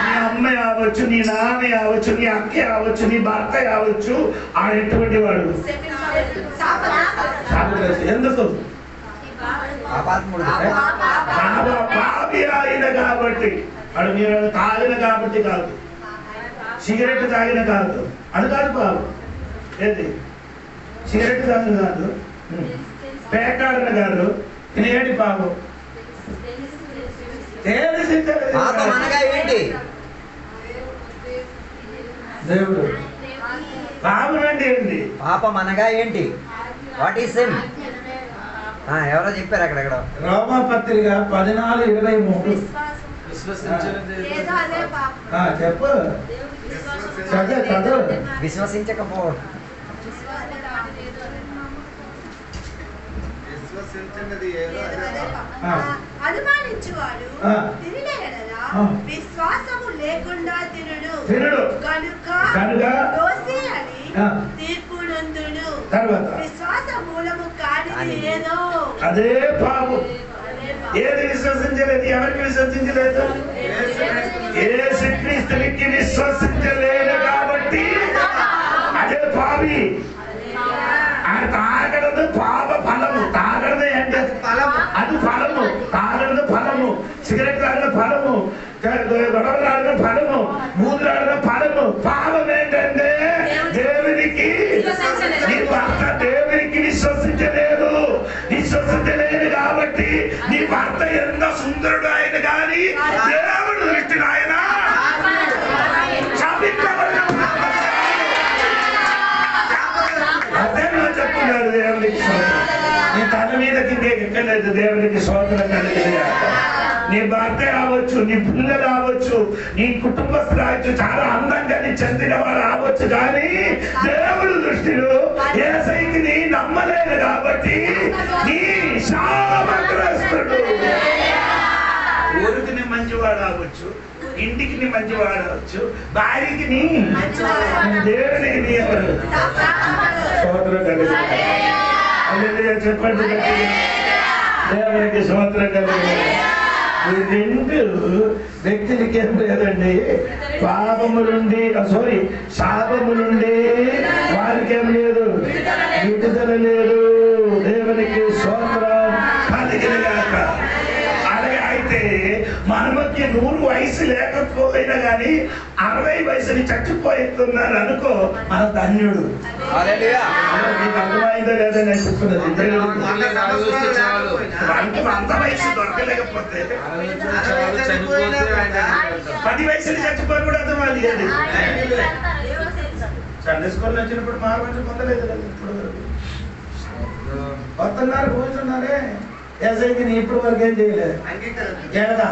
A: నీ అమ్మ కావచ్చు, నీ నాన్న కావచ్చు, నీ అక్క కావచ్చు, నీ భర్త కావచ్చు, ఆడ ఎటువంటి వాడు ఎందుకు? పాపి ఆయన కాబట్టి. వాడు మీరు తాగిన కాబట్టి కాదు, సిగరెట్ తాగిన కాదు, అది కాదు పాపం. ఏది సిగరెట్ కాదు కాదు, పేకాడన కాదు, ఏడి పాపం
C: పాపం అనగా ఏంటి?
A: దేవుడు పాపం అంటే ఏంటి?
C: పాపం అనగా ఏంటి? What is sin? ఎవరో చెప్పారు అక్కడెక్కడ.
A: రోమాపత్రిక 14:23. చెప్పు చదువు.
C: విశ్వసించకపోవడం.
E: విశ్వసించినది ఏదో అదే
B: అనుమానించువాడు తిరిగిన ఎడల విశ్వాసము లేకుండా తినుడు కనుక దోషి అని తీర్పు నందును. విశ్వాస మూలము కానిది ఏదో
A: అదే పాపం. ఏది విశ్వసించలేదు? ఎవరికి విశ్వసించలేదు? యేసుక్రీస్తునికి విశ్వసించలేదు కాబట్టి అదే పాపి. ఆయన తాగడదు పాప ఫలము. తాగడదు అంటే అది ఫలము. తాగడదు ఫలము. సిగరెట్ తాగిన ఫలము, గొడవలు ఆడిన ఫలము, బూతులు ఆడిన ఫలము. పాపం ఏంటంటే దేవునికి నీ భర్త దేవునికి విశ్వసించలేదు. విశ్వసించలేదు కాబట్టి నీ భర్త ఎంత సుందరుడు ఆయన కానీ దేవుడు దృష్టిలో ఆయన అదే చెప్తున్నాడు. దేవునికి నీ తల మీదకి ఎక్కలేదు. దేవునికి స్తోత్రం కలిగింది. నీ భర్త రావచ్చు, నీ పిల్లలు రావచ్చు, నీ కుటుంబస్తులు రావచ్చు, చాలా అందంగా నీ చెందిన వారు రావచ్చు, కానీ దేవుడు దృష్టిలో యేసయ్యకి నీ నమ్మలేదు కాబట్టి నీ శాపగ్రస్తుడు. ఊరికి నీ మంచివాడు అవ్వచ్చు, ఇంటికి నీ మంచివాడు అవ్వచ్చు, భార్యకి నీ దేవునికి నీ స్తోత్రం కలిగింది. చెప్పండి, దేవునికి స్తోత్రం కలిగింది. ఈ రెండు వ్యక్తులకి ఏం లేదండి, పాపము నుండి శాపము నుండి వారికి ఏం లేదు, విడుదల లేదు. దేవునికి స్తోత్రం కలిగినగాక. అలాగే అయితే మనకి 100 వయసు లేకపోయినా కానీ 60 వయసుని చచ్చిపోతున్నారు అనుకో, మన ధన్యుడు. నీకు అర్థమైందో లేదో నేను చెప్తున్నది. అంత వయసు దొరకలేకపోతే 10 వయసులు చచ్చిపోయి కూడా అర్థమైంది. సండే స్కూల్ వచ్చినప్పుడు మా మంచి పొందలేదు కదా, ఇప్పుడు వస్తున్నారు కూర్చున్నారే. ఏసైకి నీ ఇప్పుడు వరకు ఏం చేయలేదు. ఎలాగా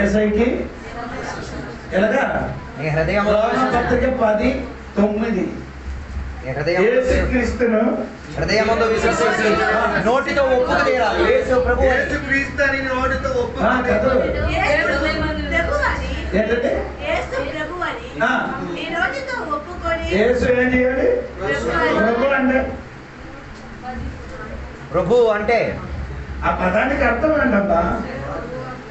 A: ఏసైకి ఎలాగా? పత్రిక 10:9 యేసుక్రీస్తును
C: హృదయమందు విశ్వసించి నోటితో ఒప్పుకు తీరాలి. యేసు ప్రభువు
E: యేసుక్రీస్తు అని నోటితో ఒప్పుకు
A: ఏంటంటే యేసు ఏం చేయాలి? ప్రభు అంటే
C: ప్రభు అంటే
A: ఆ పదానికి అర్థం ఏంటమ్మా?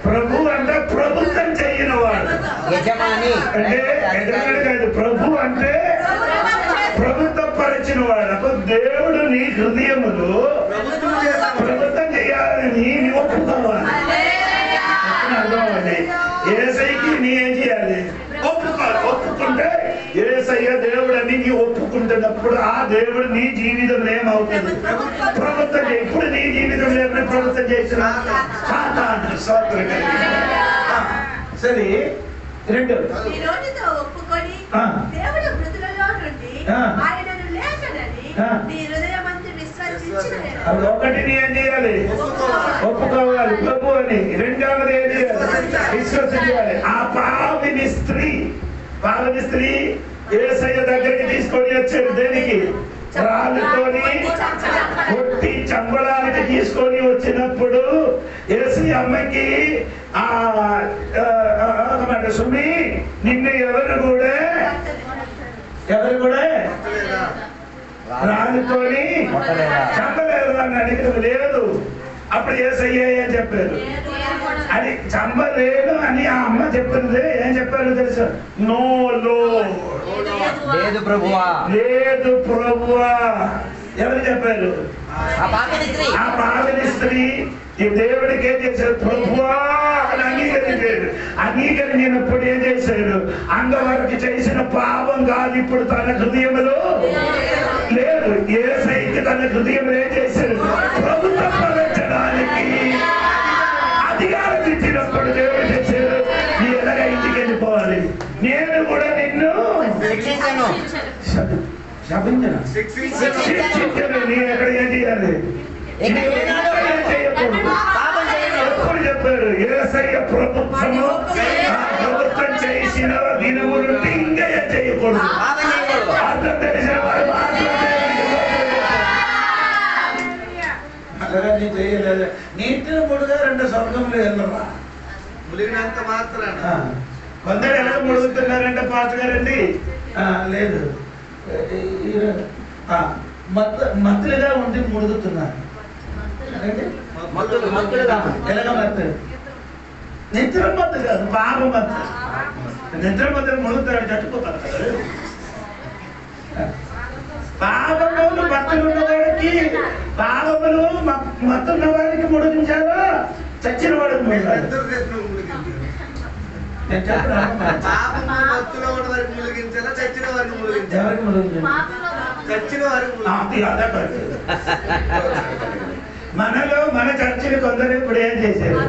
A: ప్రభు అంటే ప్రభుత్వం చేయని వాడు,
C: యజమాని
A: అంటే యజమాని కాదు. ప్రభు అంటే ప్రభుత్వం పరిచిన వాడు. దేవుడు నీ హృదయములు ప్రభుత్వం చేయాలని నీ ఒప్పుకోవాలి. అర్థమవుతుంది. ఏసైకి నీ ఏం చేయాలి? ఒప్పుకోవాలి. ఒప్పుకుంటే ఏసయ్య దేవుడు అని నీ ఒప్పుకుంటున్నప్పుడు ఆ దేవుడు నీ జీవితంలో ఏమవుతుంది? ప్రభుత్వం. ఇప్పుడు నీ జీవితంలో ఏమైనా ప్రభుత్వం చేసిన సరే. రెండు ఒకటి నీ ఏం చేయాలి? ఒప్పుకోవాలి ప్రభు అని. రెండవది ఏం చేయాలి? విశ్వసించాలి. ఆ పాపిని స్త్రీ యేసయ్య దగ్గరికి తీసుకొని వచ్చారు. దేనికి? రాళ్ళతోని కొట్టి చంపడానికి తీసుకొని వచ్చినప్పుడు యేసయ్య అమ్మకి సుమి నిన్ను ఎవరు కూడా రాళ్ళతోని చంపలేదు అని అడిగిన లేదు. అప్పుడు యేసయ్య ఏం చెప్పారు? అది చంపలేదు అని ఆ అమ్మ చెప్పింది. ఏం చెప్పారు తెలుసా? నో
C: లేదు ప్రభువా,
A: లేదు ప్రభువా. ఎవరు చెప్పారు?
C: ఆ పాపిని స్త్రీ
A: ఈ దేవుడికి ఏం చేశారు? ప్రభువా అని అంగీకరించారు. అంగీకరించినప్పుడు ఏం చేశాడు? అంతవరకు చేసిన పాపం కాదు ఇప్పుడు తన హృదయంలో లేదు. యేసయ్యకి తన హృదయంలో ఏం చేశాడు? ప్రభుత్వం ప్రవేశించడానికి అధికారం ఇచ్చినప్పుడు దేవుడు చేశాడు, నీ ఎలాగ ఇంటికి వెళ్ళిపోవాలి, నేను కూడా నిన్ను శపించను, శిక్షించను. నీ ఎక్కడ ఏం చేయాలి? ఎప్పుడు చెప్పారు? యేసయ్య ప్రభుత్వము ప్రభుత్వం చేసిన దినము నుండి ఇంకా ఏం చేయకూడదు. అర్థం తెలిసిన వారు అలాగా నీ చేయలేదు. నీటిని ముడుగా రెండు స్వర్గంలో వెళ్ళరా
E: ములిగినంత మాత్రాన
A: కొందరు ఎలా ముడుగుతున్నారంటే పాస్ గారండి లేదు మత్తులుగా ఉండి ముడుగుతున్నారు. ఎలాగ మత్తు? నిద్ర మత్తు కాదు, పాప మత్తు. నిద్ర మత్తు ముడుగుతాడు, చచ్చిపోతాడు కదా. పాపములు మత్తులున్న వాడికి, పాపములు మత్తున్న వాడికి ముడిగించాలో చచ్చిన వాడికి ముడిగించాలి. మనలో మన చర్చిని కొందరు ఇప్పుడు ఏం చేశారు?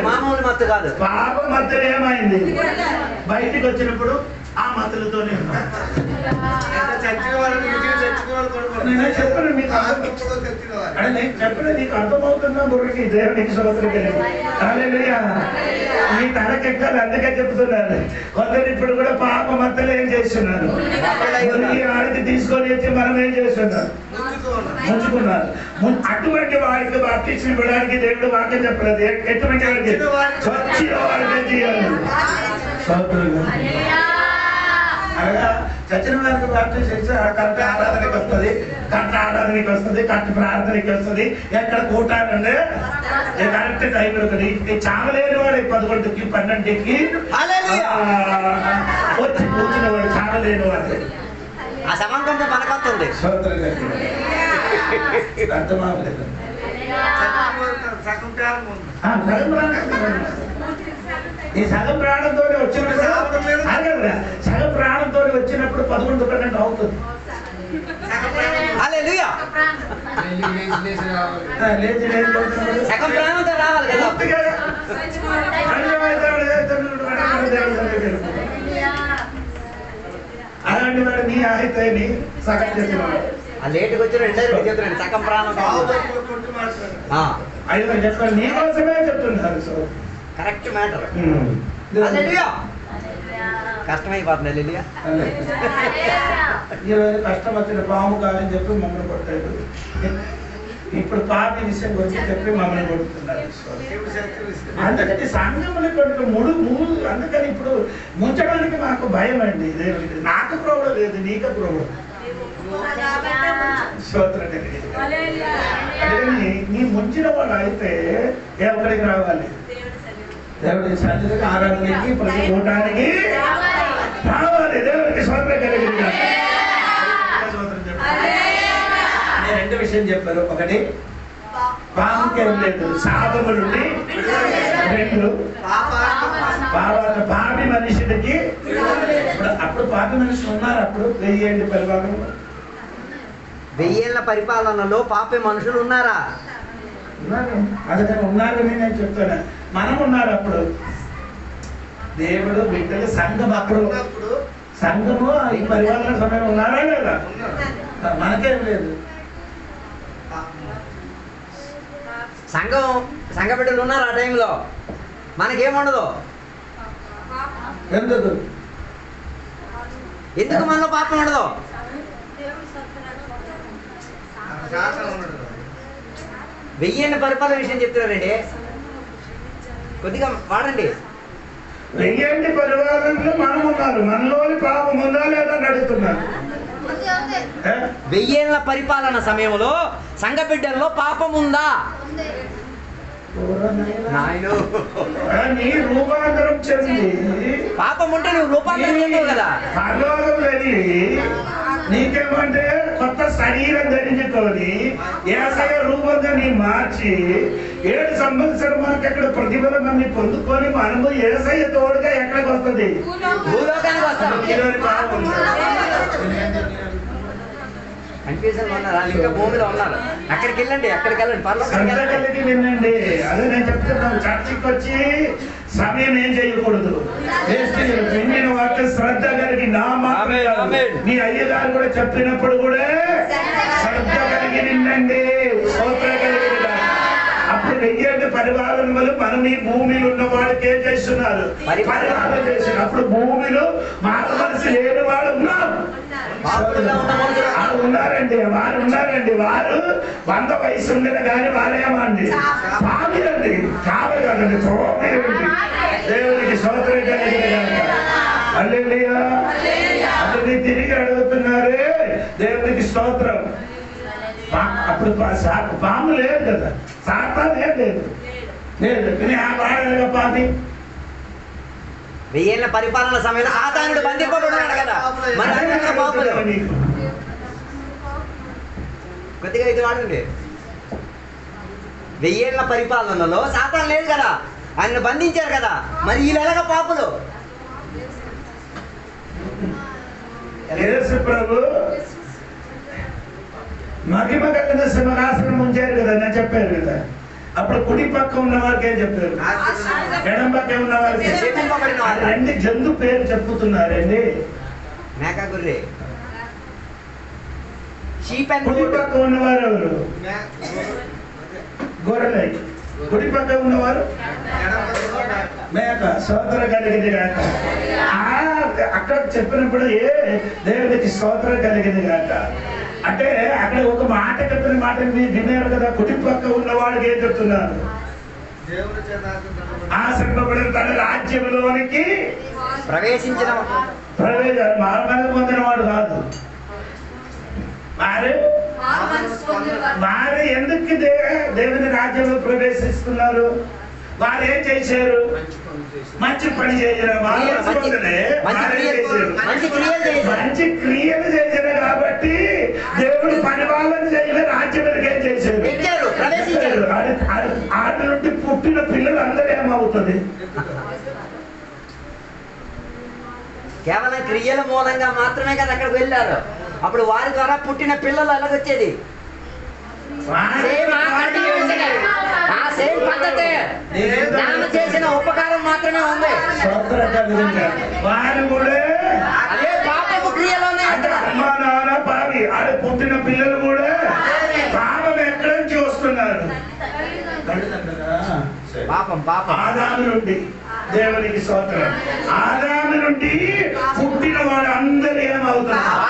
C: మామూలు మత్తు కాదు,
A: పాప మత్తులు ఏమైంది? బయటికి వచ్చినప్పుడు ఆ మతులతోనే నేను చెప్పను, మీకు నేను చెప్పను, నీకు అర్థమవుతున్నా బుర్రకి దేవునికి స్తోత్రం హల్లెలూయా. నీ తలకెక్కాలి, అందుకే చెప్తున్నాను. కొందరు ఇప్పుడు కూడా పాప మత్తలు ఏం చేస్తున్నారు? ఆడికి తీసుకొని వచ్చి మనం ఏం చేస్తున్నారు? ముంచుకున్నారు. అటువంటి వారికి బాప్టిజం ఇవ్వడానికి దేవుడు వాక్యం చెప్పలేదు. ఎటువంటి వారికి? చచ్చిన వారికి చేయాలి. అనగా చచ్చిన వారికి బాప్టిజం చేస్తే కంట ఆరాధనకి వస్తుంది, కంట ఆరాధనకి వస్తుంది, కంట ప్రార్థనకి వస్తుంది. ఎక్కడ కూటాలంటే కరెక్ట్ టైంలో చావలేని వాడు 11కి 12కి వచ్చి కూర్చున్న వాడు చావలేని వాడు
C: ఆ సమంతంతో పనకొస్తుంది.
A: అర్థమవలేదు. ఈ సగం ప్రాణంతో వచ్చినప్పుడు సగం ప్రాణంతో వచ్చినప్పుడు 11 అవుతుంది.
C: సగం ప్రాణంతో రావాలి కదా.
A: అలాంటి వాడు నీ అయితే సగం చేస్తున్నాడు.
C: లేటుకి వచ్చిన చెప్తున్నాడు సగం ప్రాణం
A: చెప్పాలి, నీ కోసమే చెప్తున్నారు. So
C: correct matter. కష్టమైపోతుంది లిలియా.
A: ఈరోజు కష్టం వచ్చిన పాము కాదని చెప్పి మమ్మల్ని కొట్టాడు. ఇప్పుడు పాపి విషయం గురించి చెప్పి మమ్మల్ని కొడుతున్నారు. అందుకని సంఘములు కొడుకు అందుకని ఇప్పుడు ముంచడానికి మాకు భయం అండి. దేవుడికి నాకు ప్రోగడం లేదు, నీకు ప్రోగడం. అందుకని నీ ముంచిన వాడు అయితే ఎవరికి రావాలి? దేవుడి సన్నిధికి, ఆరాధనకి, ప్రతి కూటానికి రావాలి. దేవుడికి స్వాతంత్రం కలిగింది. నేను 2 విషయం చెప్పారు. ఒకటి పాపం లేదు, శాపము నుండి. 2 పాపి మనిషికి. అప్పుడు పాపి మనుషులు ఉన్నారు. అప్పుడు 1000 పరిపాలనలో
C: 1000 ఏళ్ల పరిపాలనలో పాపి మనుషులు ఉన్నారా?
A: ఉన్నారు. అందుకని ఉన్నారని నేను చెప్తాను. మనం ఉన్నారు. అప్పుడు దేవుడు బిడ్డలు సంఘం, అప్పుడు సంఘము ఈ పరిపాలన సమయం ఉన్నారా లేదా? మనకేం లేదు.
C: సంఘ బిడ్డలు ఉన్నారు ఆ టైంలో. మనకేముండదు. ఎందుకు మనలో పాపం ఉండదు? 1000 ఏళ్ల పరిపాలన విషయం చెప్తున్నారండి, కొద్దిగా వాడండి.
A: 1000 పరిపాలనలో మనం ఉన్నారు. మనలోని పాపం ఉందా లేదా అడుగుతున్నారు.
C: 1000 ఏళ్ల పరిపాలన సమయంలో సంఘ బిడ్డల్లో పాపం ఉందా?
A: నీ రూపాంతరం చెంది
C: పాపం ఉంటే నువ్వు రూపాంతరం చెందవు కదా.
A: పరలోకం వెళ్ళి నీకేమంటే కొత్త శరీరం ధరించుకొని యేసయ్య రూపంగా నీ మార్చి 7 సంవత్సరం మనకి ఎక్కడ ప్రతిఫలం అన్ని పొందుకొని మనము యేసయ్య తోడుగా ఎక్కడికి వస్తుంది?
C: భూలోకానికి వస్తాం. కన్ఫ్యూజన్ ఉన్నారా? ఇంకా భూమిలో ఉన్నారు. అక్కడికి వెళ్ళండి, అక్కడికి వెళ్ళండి,
A: శ్రద్ధ కలిగి వినండి. అదే నేను చెప్తున్నాను, చర్చికి వచ్చి సమయం ఏం చేయకూడదు. విన్న వాటి శ్రద్ధ కలిగి నా మాట మీ అయ్యగారు కూడా చెప్పినప్పుడు కూడా శ్రద్ధ కలిగి వినండి. స్తోత్రం కలిగి అప్పుడు వెయ్యేంటి పరిపాలన వల్ల మనం ఈ భూమిలో ఉన్న వాడికి ఏం చేస్తున్నారు? పరిపాలన చేస్తున్నారు. అప్పుడు భూమిలో మారవలసి లేని వాడు ఉన్నారు. ఉన్నారండి, వారు ఉన్నారండి. వారు 100 వయసు ఉండేది కానీ వారేమండి పామి అండి, కావాలి కదండి, తోమేయండి. దేవునికి స్తోత్రం కలిగిన హల్లెలూయా. అతన్ని తిరిగి అడుగుతున్నారు, దేవునికి స్తోత్రం. అప్పుడు పాము లేదు కదా, సాతాను ఏం లేదు లేదు. ఆ వాడగా పాపి
C: 1000 ఏళ్ల పరిపాలన సమయంలో సాతానుడు బందిపోటు ఉన్నాడు కదా. కొద్దిగా ఇది వాడండి. 1000 ఏళ్ల పరిపాలనలో సాతాను లేదు కదా, ఆయన బంధించారు కదా. మరి వీళ్ళు ఎలాగ పాపులు?
A: యేసు ప్రభు మహిమ కలిగిన సింహాసనం ఉంచారు కదా, నేను చెప్పారు కదా. అప్పుడు కుడి పక్క ఉన్న వారికి ఏం చెప్పారు? ఎడం పక్క ఉన్న వారికి 2 జంతు పేరు చెప్పుతున్నారండి.
C: మేక, గొర్రె.
A: కుడి పక్క ఉన్నవారు ఎవరు? గొర్రెలై. కుడి పక్క ఉన్నవారు మేక. స్తోత్రం కలిగింది కాక. అక్కడ చెప్పినప్పుడు దేవునికి స్తోత్రం కలిగింది కాక. అంటే అక్కడ ఒక మాట చెప్పిన మాట విన్నారు కదా. కుడి పక్క ఉన్నవాడికి ఏం చెప్తున్నారు? ఆశింపబడిన తన రాజ్యంలోనికి
C: ప్రవేశించిన
A: మారు పొందిన వాడు కాదు. వారు ఎందుకు దేవుని రాజ్యంలో ప్రవేశిస్తున్నారు? వారు ఏం చేశారు? మంచి పని చేశారు. మంచి క్రియలు చేశారు కాబట్టి దేవుడు పని వాళ్ళని చేయలే, రాజ్యానికి ఏం చేశారు? ఆటి నుండి పుట్టిన పిల్లలు అందరూ ఏమవుతుంది?
C: కేవలం క్రియల మూలంగా మాత్రమే కదా అక్కడికి వెళ్ళారు. అప్పుడు వారి ద్వారా పుట్టిన పిల్లలు ఎలాగొచ్చేది? చేసిన ఉపకారం మాత్రమే ఉంది.
A: వారు కూడా
C: అదే పాపపు క్రియలోనే
A: అమ్మా నాన్న పాపి అది పుట్టిన పిల్లలు కూడా పాపం ఎక్కడి నుంచి వస్తున్నారు?
C: పాపం పాపం.
A: ఆదాము నుండి. దేవునికి స్తోత్రం. ఆదాము నుండి పుట్టిన వాడు అందరూ ఏమవుతున్నారు?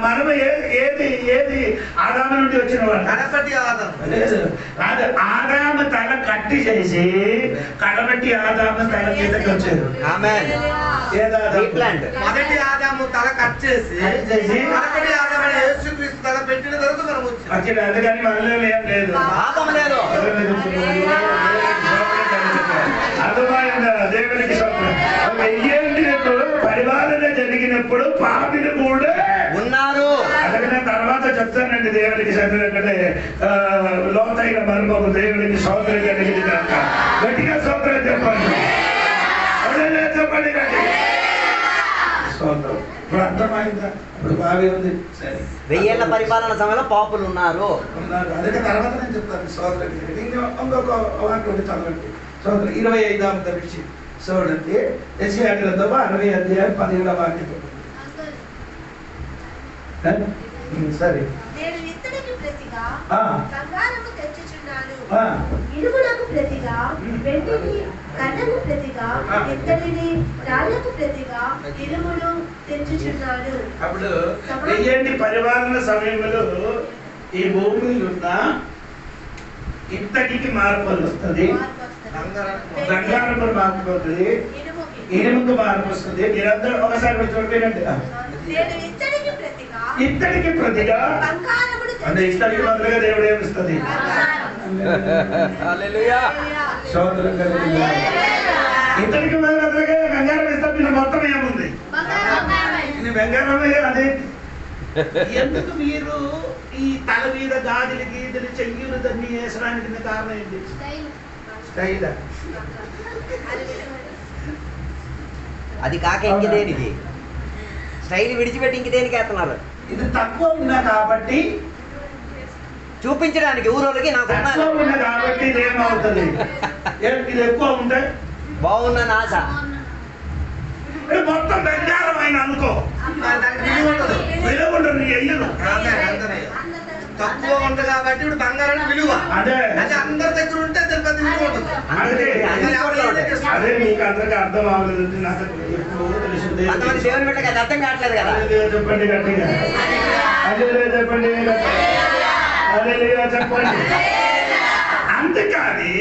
A: మనం ఏది ఏది ఆదాము నుండి వచ్చిన వాడు? ఆదాము తల కట్టి చేసి కడబట్టి ఆదాము తల కిందకి వచ్చారు.
E: మొదటి ఆదాము తల కట్ చేసి కడపటి ఆదాము యేసుక్రీస్తు తల పెట్టిన తర్వాత మనం వచ్చాం.
A: అందుకని మనలో ఏం లేదు,
C: పాపం లేదు.
A: అర్థమైందా? దేవునికి పరిపాలన జరిగినప్పుడు పాపిలు కూడా
C: ఉన్నారు.
A: అలాగే తర్వాత చెప్తానండి. దేవునికి చదివినట్టే లోతైన మర్మము. దేవునికి స్తోత్రం కలిగింది కనుక గట్టిగా స్తోత్రం చెప్పండి, చెప్పండి గట్టిగా స్తోత్రం. ఇప్పుడు అర్థమైందా? ఇప్పుడు బాగా ఉంది. సరే,
C: 1000 ఏళ్ల పరిపాలన సమయంలో పాపులు ఉన్నారు.
A: అదే తర్వాత నేను చెప్తాను. స్తోత్రం. ఇంకొక వాటి చదవండి. స్తోత్రం. 25వ దర్శి చూడండి. యెషయా గ్రంథం 60వ అధ్యాయం 17వ వాక్యం. సరే.
B: నేను ఇత్తడికి ప్రతిగా బంగారము తెచ్చుచున్నాను,
A: ఆ
B: ఇనుమునకు ప్రతిగా వెండిని, కన్నకు ప్రతిగా ఇత్తడిని, రాళ్లకు ప్రతిగా ఇనుమును తెచ్చుచున్నాను.
A: అప్పుడు వెయ్యేంటి పరిపాలన సమయంలో ఈ భూమిలో ఉన్న ఇత్తడికి మార్పు వస్తుంది, బంగారం మార్పు వస్తుంది, ఇనుముకు మార్పు వస్తుంది. మీరందరూ ఒకసారి చూడండి.
B: నేను ఇత్తడికి ప్రతిగా
A: ఇత్తడికి ప్రతిగా అంటే ఇత్తడికి బదులుగా దేవుడు ఏమిస్తుంది? ఇత్తడికి బదులుగా బంగారం ఇస్తాడు. మొత్తం ఏముంది? బంగారమే అదే. ఎందుకు మీరు ఈ తల మీద గాజులు గీజులు చెయ్యులు దాన్ని వేసడానికి కారణం ఏంటి? స్టైల్.
C: అది కాక ఇంక దేనికి స్టైల్ విడిచిపెట్టి ఇంక దేనికి వేస్తున్నారు?
A: ఇది తక్కువ ఉన్నా కాబట్టి
C: చూపించడానికి ఊరోళ్ళకి నాకు
A: తక్కువ ఉన్నా కాబట్టి ఇది ఏమవుతుంది? ఇది ఎక్కువ ఉంటే
C: బాగున్న ఆశ.
A: ఇది మొత్తం బంగారం అయిన అనుకో, విలువ ఉండదు, నీ ఎయ్యను.
E: తక్కువ ఉంటుంది కాబట్టి ఇప్పుడు బంగారానికి విలువ.
A: అదే
E: అది అందరి దగ్గర ఉంటే దాని పెద్ద విలువ ఉంటుంది.
A: అదే మీకు అందరికి అర్థం అవ్వలేదు. నాకు ఎప్పుడు తెలిసిందే.
C: అంతమంది దేవుని బిడ్డకి అది అర్థం కావట్లేదు కదా.
A: చెప్పండి గట్టిగా, అదే చెప్పండి, అదే చెప్పండి. అందుకని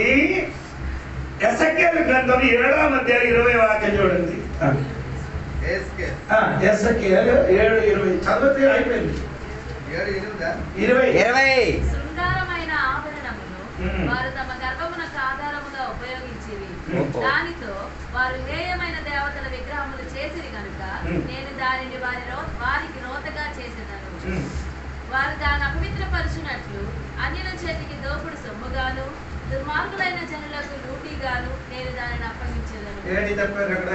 A: ఎసకేలు గ్రంథం 7వ అధ్యాయం 20వ వాక్యం చూడండి. ఎసకేలు 7:20 చదివితే అయిపోయింది.
C: 20
D: శృంగారమైన ఆభరణమును వారు తమ గర్భమునకు ఆధారముగా ఉపయోగించిరి. దానితో వారు హేయమైన దేవతల విగ్రహములు చేసిరి కనుక నేను దానిని వారికి రోతగా చేసేదను. వారు దాన్ని అపవిత్రపరచునట్లు అన్యుల చేతికి దోపుడు సొమ్ముగాను దుర్మార్గులైన జనులకు లూటీగాను నేను దానిని అప్పగించేదను.
A: ఏంటి చెప్పారు అక్కడ?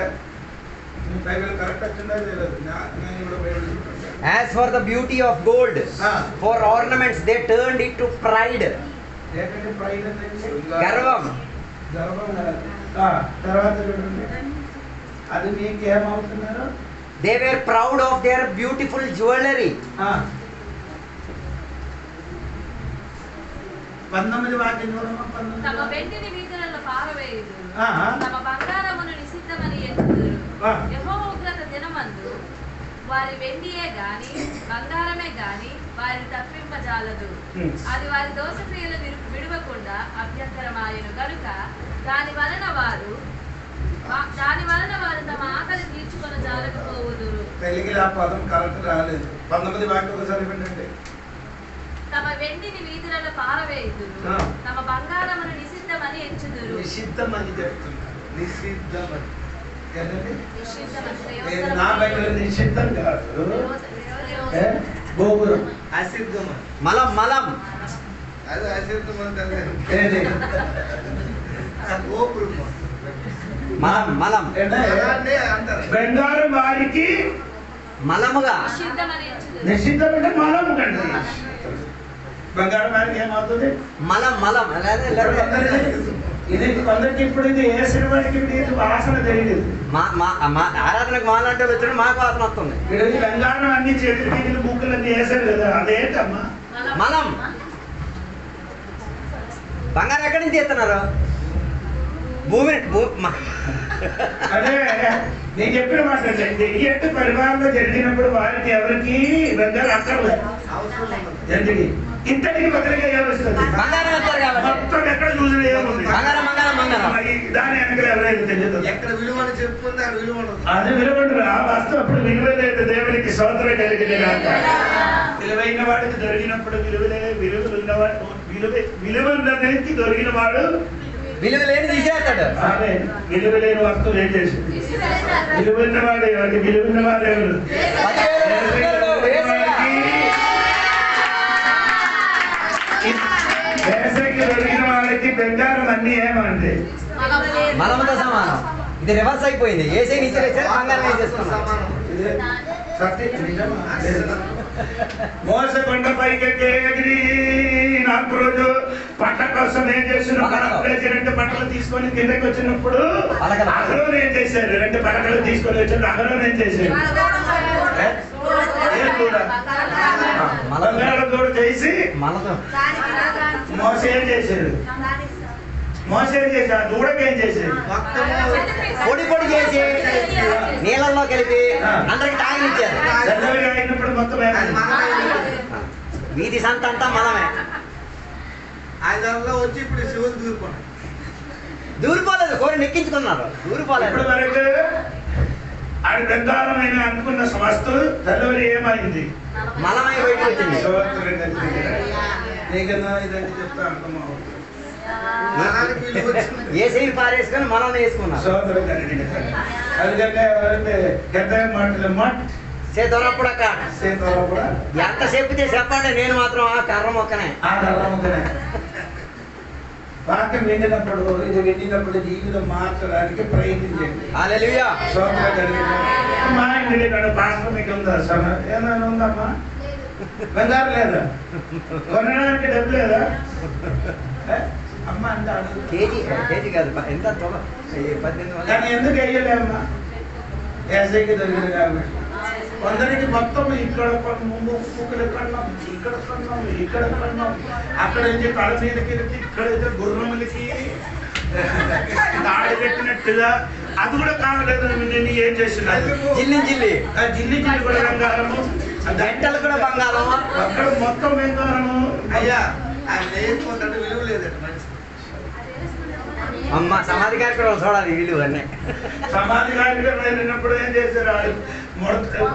A: బైబిల్ కరెక్ట్ వచ్చిందా లేదు? నేను కూడా Bible
C: As for the beauty of gold, for ornaments they turned it to pride.
A: ఏంటంటే ప్రైడ్ అంటే
C: గర్వం.
A: గర్వం. తర్వాత చూడండి, అది మీకు ఏమవుతున్నారు?
C: They were proud of their beautiful jewelry.
A: 19 వాక్యం చూడమ్మా. 19
D: తమ వెండిని వీధులలో పారవేయుదురు, తమ బంగారమును నిషిద్ధమని ఎత్తుదురు. యెహోవా ఉగ్రత దినమందు వారి వెండియే గాని బంగారమే గాని వారిని తప్పింపజాలదు. అది వారి దోషక్రియలు విడవకుండా అభ్యంతరమాయను కనుక దాని వలన వారు తమ ఆకలి తీర్చుకొని జాలకపోవుదురు.
A: తెలుగులో ఆ పదం కరెక్ట్ రాలేదు. 19 వాక్యం ఒకసారి వినండి.
D: తమ వెండిని వీధులలో పారవేయుదురు, తమ బంగారమును నిషిద్ధమని ఎంచుదురు.
A: నిషిద్ధమని చెప్తున్నారు. నిషిద్ధమని
D: నిషిద్ధమని
A: నా బైబిల్ నిషిద్ధం కాదు, గోపురం.
E: అసిద్ధం.
C: మలం మలం.
E: అది అసిద్ధం అంటే
A: ఏది?
E: గోపురం.
C: మలం మలం.
E: అలానే అంటారు.
A: బంగారం వారికి
C: మలముగా.
D: నిషిద్ధమని ఎంచుదురు.
A: నిషిద్ధం అంటే మలం కండి. బంగారం వారికి ఏమవుతుంది?
C: మలం మలం.
A: ఇది కొందరికి ఇప్పుడు ఇది ఏ సినిమాకి ఇది వాసన తెలియదు.
C: ఆరాధనకు మాలంటే వచ్చిన మాకు వాసన వస్తుంది.
A: ఈరోజు బంగారం అన్ని చేతులు ముక్కులు అన్ని వేసారు కదా, అదేంటమ్మా?
C: మలం. బంగారం ఎక్కడి నుంచి తీస్తున్నారు? భూమి.
A: అదే నేను చెప్పిన మాట. ఎట్టు పరివారంలో జరిగినప్పుడు వారికి ఎవరికి బంగారం అక్కర్లేదు. జరిగి ఇంతటికి బదులుగా ఏమొస్తుంది?
C: బంగారం వస్తారు కాబట్టి
A: మొత్తం ఎక్కడ చూసిన ఏముంది?
C: బంగారం బంగారం బంగారం.
A: దాని వెనక ఎవరైతే తెలియదు.
E: ఎక్కడ విలువని చెప్పుకుంటే అక్కడ విలువ ఉండదు.
A: అది విలువ ఆ వస్తువు అప్పుడు విలువలేదు. దేవునికి స్తోత్రం కలిగింది కాక. విలువైన వాడికి దొరికినప్పుడు విలువైనకి దొరికిన వాడు
C: విలువ లేని తీసేస్తాడు.
A: అదే విలువలేని వస్తువులు ఏం చేసింది? విలువైన వాడు ఎవరికి? విలువైన వాడు ఎవరు? వేసవికి దొరికిన వాళ్ళకి బంగారం అన్ని ఏమంటే
C: మలముతో సమానం. ఇది రివర్స్ అయిపోయింది. ఏసీ నుంచి బంగారం వేసేసుకున్నాం.
A: మోస కొండ పైకి నాకు రోజు పంట కోసం ఏం చేసిన రెండు బట్టలు తీసుకొని కిందకి వచ్చినప్పుడు అహరోను ఏం చేశారు? 2 పలకలు తీసుకొని వచ్చారు. అహరోను ఏం చేశారు? తోడు చేసి మోస ఏం చేశారు? మోస ఏం చేశారు? దూడకి ఏం చేశారు?
C: పొడి పొడి చేసి నీళ్ళల్లో కలిపి అందరికి తాగినిచ్చారు.
A: అయినప్పుడు మొత్తం
C: వీధి సంత అంతా మనమే.
E: ఐదారులో వచ్చి ఇప్పుడు శివుని దూరుకున్నాడు.
C: దూరిపోలేదు, కోరి నెక్కించుకున్నారు. దూరిపోలేదు.
A: ఇప్పుడు వరకు ఆడి బంగారమైన అనుకున్న వస్తువు తల్లి ఏమైంది?
C: మలమై బయటకు వచ్చింది.
A: ఇదంటే చెప్తా అర్థమవుతుంది.
C: ఏసీ పారేసుకొని మనం వేసుకున్నాం.
A: సోదరు అందుకంటే ఎవరైతే గత మాటలు
C: చేతనప్పుడు అక్కడ
A: చేతుల్లో కూడా
C: ఎంత చెప్తే చెప్పండి, నేను మాత్రం ఆ కర్ర మొక్కనే.
A: ఆ నల్లముద్దనే. వాక్యం విండినప్పుడు ఇది విండినప్పుడు జీవితం మార్చడానికి ప్రయత్నించండి.
C: హల్లెలూయా.
A: స్తోత్రం కలిగింది. మా ఇంటికి ఇక్కడ పాస్టర్ మీకు ఉందా సార్? ఏమైనా ఉందమ్మా? బంగారు లేదా? కొనడానికి డబ్బు లేదా? అమ్మ అంత అడుగు.
C: కేజీ కాదు, ఎంత 1800.
A: కానీ ఎందుకు వేయలేమ్మా? ఎస్ఐకి దొరికింది కాబట్టి. కొందరికి మొత్తం ఇక్కడ ముక్కులు కన్నాం, ఇక్కడ కన్నాం, ఇక్కడ కన్నాం, అక్కడ నుంచి తల మీదకి ఇక్కడైతే గుర్రములకి తాడి పెట్టినట్టుగా. అది కూడా కావలేదు. నేను ఏం చేసిన
C: జిల్లి జిల్లి
A: జిల్లి కూడా బంగారము,
C: గంటలు కూడా బంగారం,
A: అక్కడ మొత్తం బంగారము.
E: అయ్యా ఆయన లేకపోతే విలువ లేదండి మనిషి.
C: అమ్మ సమాధి కార్యక్రమం చూడాలి విలువ అన్నీ.
A: సమాధి కార్యక్రమం వెళ్ళినప్పుడు ఏం చేశారు? ముడతాడు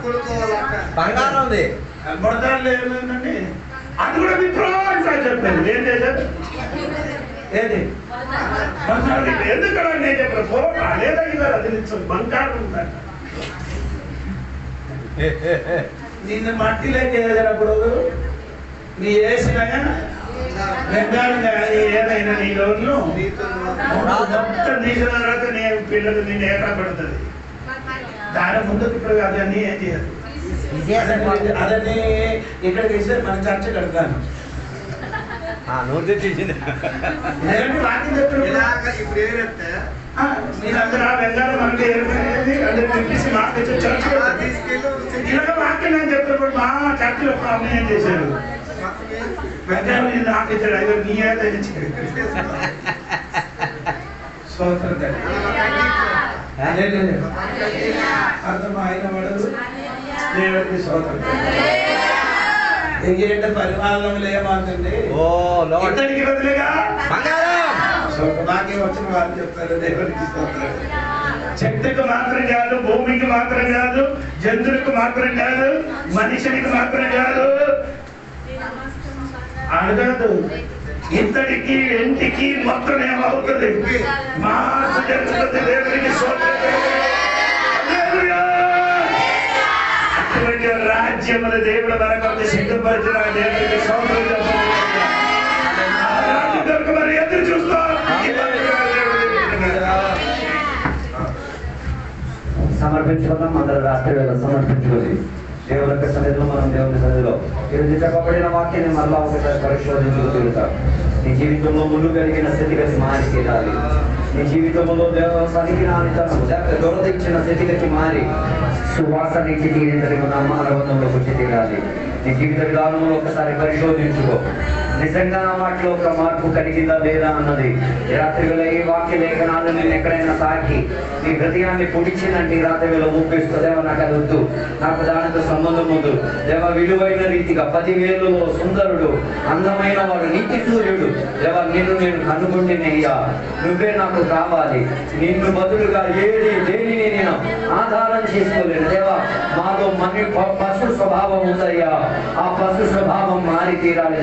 E: కొనుక్కోవాలంట.
C: బంగారం ఉంది.
A: ముడతాడు ఏమైందండి? అది కూడా విప్రోత్సాహం చెప్పారు. ఏం చేశారు? ఏది ఎందుకలా నేను చెప్పాను? ఫోటో అదేదైనా అది బంగారం ఉందంట. నిన్ను మట్టిలోకి వేసినప్పుడు నీ వేసిన బంగారం కానీ ఏదైనా నీ రోజులు మొత్తం తీసిన తర్వాత నేను పిల్లలు నేను ఏర్పడుతుంది. దాని ముందుకు ఇప్పుడు అదన్నీ ఏం చేయదు. అదన్నీ ఇక్కడికి వేస్తే మన చర్చ కడతాను.
C: నోటి తీసింది.
A: వాకింగ్ చెప్పారు
E: ఇప్పుడు ఏదంటే
A: మీరందరూ ఆ బంగారం మనకి ఏర్పడేది అందరూ పిలిచి మాకు చర్చ
E: తీసుకెళ్ళి
A: ఇలాగ వాక్యం అని చెప్పినప్పుడు మా చర్చలో అభినయం చేశారు. బంగారం నేను నాకు ఇచ్చాడు. అయ్యో నీ ఏదైనా స్తోత్రం అర్థం ఆయన వాడు దేవుడికి స్తోత్రం. ఏంటంటే పరిమాణంలో ఏమాదండి? ఇతడికి బదులుగా నాకే వచ్చిన వాళ్ళు చెప్తారు. దేవుడికి స్తోత్రం. చెట్టుకు మాత్రం కాదు, భూమికి మాత్రం కాదు, జంతువులకు మాత్రం కాదు, మనిషికి మాత్రం కాదు, అడగదు ఇంతటికి ఇంటికి మొత్తం ఏమవుతుంది? మార్పు జరుగుతుంది. దేవుడికి స్తోత్రం. అటువంటి రాజ్యముల దేవుడు మనకు సిద్ధపరిచిన దేవుడికి స్తోత్రం. మరి ఎదురు చూస్తాం.
F: సమర్పించుకుందాం. అందరూ రాత్రి వేళ సమర్పించుకొని దేవుని యొక్క సన్నిధిలో మనం దేవుని సన్నిధిలో ఈరోజు చెప్పబడిన వాక్యాన్ని మరలా ఒకసారి పరిశోధించుకు తిరుగుతాం. నీ జీవితంలో ముందు కలిగిన స్థితిగతి మారి తీరాలి. నీ జీవితంలో పనికి నానితనం దొరదించిన స్థితిగతి మారి సువాసన ఇచ్చి తీరించడం అమరవంతంలోకి వచ్చి తీరాలి. నీ జీవిత విధానంలో ఒకసారి పరిశోధించుకో. నిజంగా వాటిలో ఒక మార్పు కలిగిందా లేదా అన్నది రాత్రి వేళ ఈ వాక్య లేఖనాలు నేను ఎక్కడైనా తాకి నీ హృదయాన్ని పొడిచిందంటే ఈ రాత్రి వేళ ఊపిస్తూ దేవ నాకు అది వద్దు, నాకు దానితో సంబంధం వద్దు. దేవ విలువైన రీతిగా 10,000లో సుందరుడు, అందమైన వాడు, నీతి సూర్యుడు, దేవ నిన్ను నేను కనుగొండినయ్యా, నువ్వే నాకు కావాలి. నిన్ను బదులుగా దేనిని నేను ఆధారం చేసుకోలేను. దేవా మాలో పశు స్వభావం ఉందయ్యా, ఆ పశు స్వభావం మారి తీరాలి.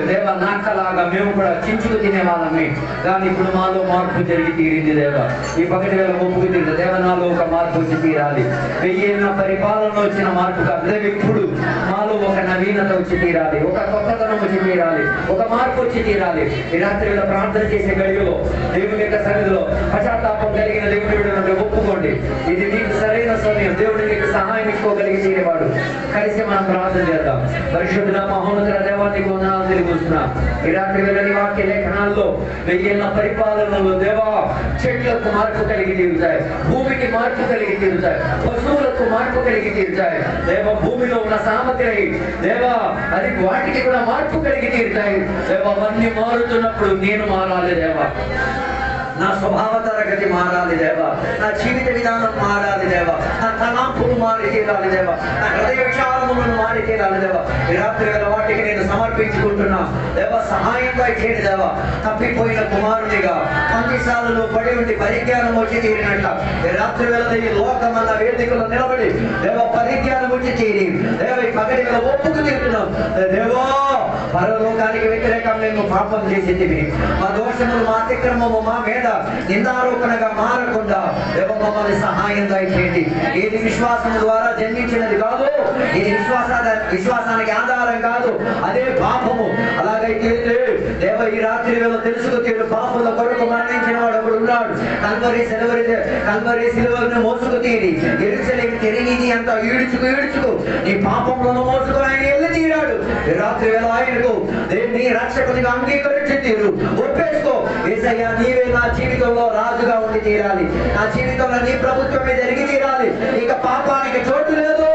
F: దేవ నాకలాగా మేము కూడా చించుకు తినే వాళ్ళమే, కానీ ఇప్పుడు మాలో మార్పు జరిగి తీరింది. దేవ ఈ 1 వేల ఒప్పుకు తీరింది. దేవ నాలో ఒక మార్పు వచ్చి తీరాలి. 1000 ఏళ్ల పరిపాలన వచ్చిన మార్పు కాదు, ఇప్పుడు మాలో ఒక నవీనత వచ్చి తీరాలి, ఒక కొత్తతనం వచ్చి తీరాలి, ఒక మార్పు వచ్చి తీరాలి. ఈ రాత్రి వేళ ప్రార్థన చేసే గడిలో దేవుని యొక్క సన్నిధిలో పశ్చాత్తాపం కలిగిన దేవుని ఒప్పుకోండి. ఇది నీకు సరైన సమయం. దేవుడు నీకు సహాయం ఇచ్చుకోగలిగి తీరేవాడు. కలిసి మనం ప్రార్థన చేద్దాం. పరిశుద్ధ మహోన్నత దేవానికి వందనాలు తెలియజేస్తున్నా. ఈ రాత్రి వేళ నీ వాక్య లేఖనాల్లో 1000 ఏళ్ల పరిపాలనలో దేవా చెట్లకు మార్పు కలిగి తీరుతాయి, భూమికి మార్పు కలిగి తీరుతాయి, పశువులకు మార్పు కలిగి తీరుతాయి. దేవ భూమిలో ఉన్న సామగ్రి దేవా అది వాటికి కూడా మార్పు కలిగి తీరుతాయి. దేవ అవన్నీ మారుతున్నప్పుడు నేను మారాలి. దేవా నా స్వభావ తరగతి మారాలి. దేవా నా జీవిత విధానం మారాలి. దేవా నా తలాంపులు మారి తీరాలి. దేవా నా హృదయ విచారములను మారి తీరాలి. దేవా ఈ రాత్రి వేళ వాటికి నేను సమర్పించుకుంటున్నా. దేవా సహాయంగా చేయండి. దేవా తప్పిపోయిన కుమారునిగా 10 సార్లు పడి ఉండి పరిజ్ఞానం వచ్చి తీరినట్ల ఈ రాత్రి వేళ ఈ లోకమన్న వేదికలో నిలబడి దేవా పరిజ్ఞానం వచ్చి తీరి దేవ ఈ 1 వేళ ఒప్పుకు తీరుతున్నాం. దేవా పరలోకానికి వ్యతిరేకంగా మేము పాపం చేసి మా దోషములు, మా అతిక్రమము, మా మీద నిందారోపణగా మారకుండా దేవ మమ్మల్ని సహాయం దయచేయండి. ఏది విశ్వాసం ద్వారా జన్మించినది కాదు, ఇది విశ్వాసానికి ఆధారం కాదు, అదే పాపము. అలాగైతే దేవ ఈ రాత్రి వేళ తెలుసుకుతీడు పాపముల కొరకు మరణించిన వాడు ఒకడు ఉన్నాడు. కల్వరి సిలువను మోసుకు తీరి యెరూషలేము తిరిగి అంత ఈడ్చుకు నీ పాపములను మోసుకుని ఆయన వెళ్ళి తీరాడు. ఈ రాత్రి వేళ ఆయనకు నీ రక్షకునిగా అంగీకరించి తీరు, ఒప్పేసుకో. యేసయ్యా నీవే నా జీవితంలో రాజుగా ఉండి తీరాలి, నా జీవితంలో నీ ప్రభుత్వమే జరిగి తీరాలి. ఇక పాపానికి చోటు లేదు,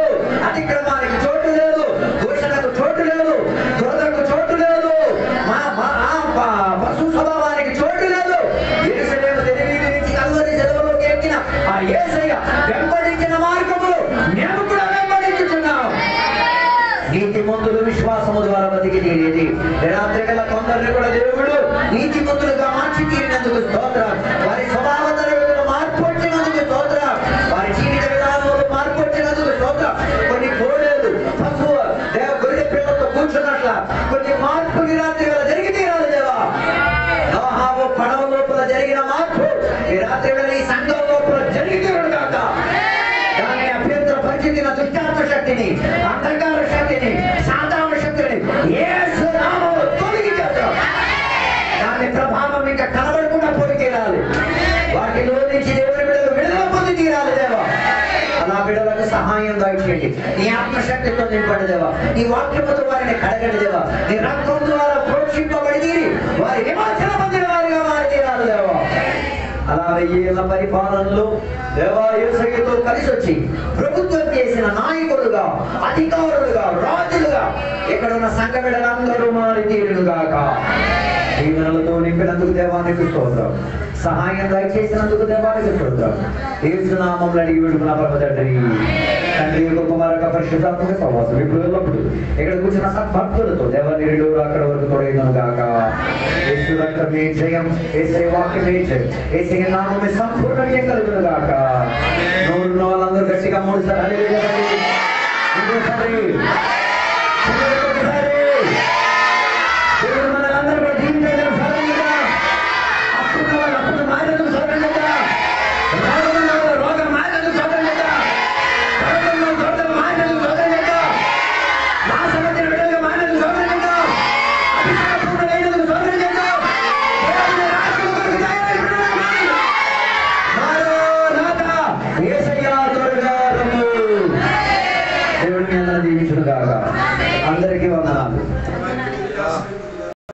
F: అతిక్రమానికి చోటు లేదు, దూషణకు చోటు లేదు, దురదకు చోటు లేదు, పశు స్వభావానికి చోటు లేదు. యెరూషలేము తెరివీధి నుంచి కల్వరి సెలవులోకి ఎక్కిన ఆ యేసయ్య వెంబడించిన మార్గములు మేము కూడా వెంబడించుచున్నాం. నీతిమంతులు విశ్వాసము ద్వారా బతికి తీరేది. రాత్రి వేళ కొందరిని కూడా దేవుడు నీతిమంతులుగా మార్చి తీరినందుకు స్తోత్రం. వారి స్వభావ తరగతులు మార్పు వచ్చినందుకు స్తోత్రం. వారి జీవిత విధానంలో మార్పు వచ్చినందుకు స్తోత్రం. కొన్ని కోడేలు పశువు గొర్రె పిల్లలతో కూర్చున్నట్ల కొన్ని మార్పులు రాత్రి వేళ జరిగి తీరాలి దేవా. నోహావు పడవ లోపల జరిగిన మార్పు ఈ రాత్రి వేళ ఈ సంఘం లోపల జరిగి తీరడు కాక. దాని అభ్యంతర పరిస్థితిని, దుష్టాత్మ శక్తిని, అంధకార శక్తిని, సాధారణ శక్తిని యేసు నామములో తొలగించేద్దాం. దాని ప్రభావం ఇంకా కనబడకుండా పోయి తీరాలి. వాటిలో నుంచి దేవుని బిడ్డలు విడుదల పొంది తీరాలి దేవా. అలా బిడ్డలకు సహాయం దయచేయండి. నీ ఆత్మశక్తితో నింపండి దేవా. నీ వాక్యముతో వారిని కడగండి దేవా. నీ రక్తం ద్వారా ప్రోక్షింపబడి తీరి వారి విమోచన పొందిన వారిగా మారి తీరాలి దేవా. అలా 1000 ఏళ్ల పరిపాలనలో దేవా యేసయ్యతో కలిసి వచ్చి ప్రభుత్వం చేసిన నాయకులుగా, అధికారులుగా, రాజులుగా ఎక్కడున్న సంఘ బిడ్డలందరూ మారి తీరుగాక. దీవెనలతో నింపినందుకు దేవానికి స్తోత్రం. సహాయం దయచేసినందుకు దేవానికి స్తోత్రం. యేసు నామములో అడిగి వేడుకున్న పరమ తండ్రి. తండ్రి కుమారక పరిశుద్ధాత్మక సహవాసం ఇప్పుడు ఎల్లప్పుడు ఇక్కడ కూర్చున్న సద్భక్తులతో దేవాన్ని రెండు అక్కడ వరకు తొడగను గాక. యేసు రక్తమే జయం, యేసయ్య వాక్యమే జయం, యేసయ్య నామమే సంపూర్ణ విజయం కలుగును గాక. నోరున్న వాళ్ళందరూ గట్టిగా 3 సార్లు హల్లెలూయా.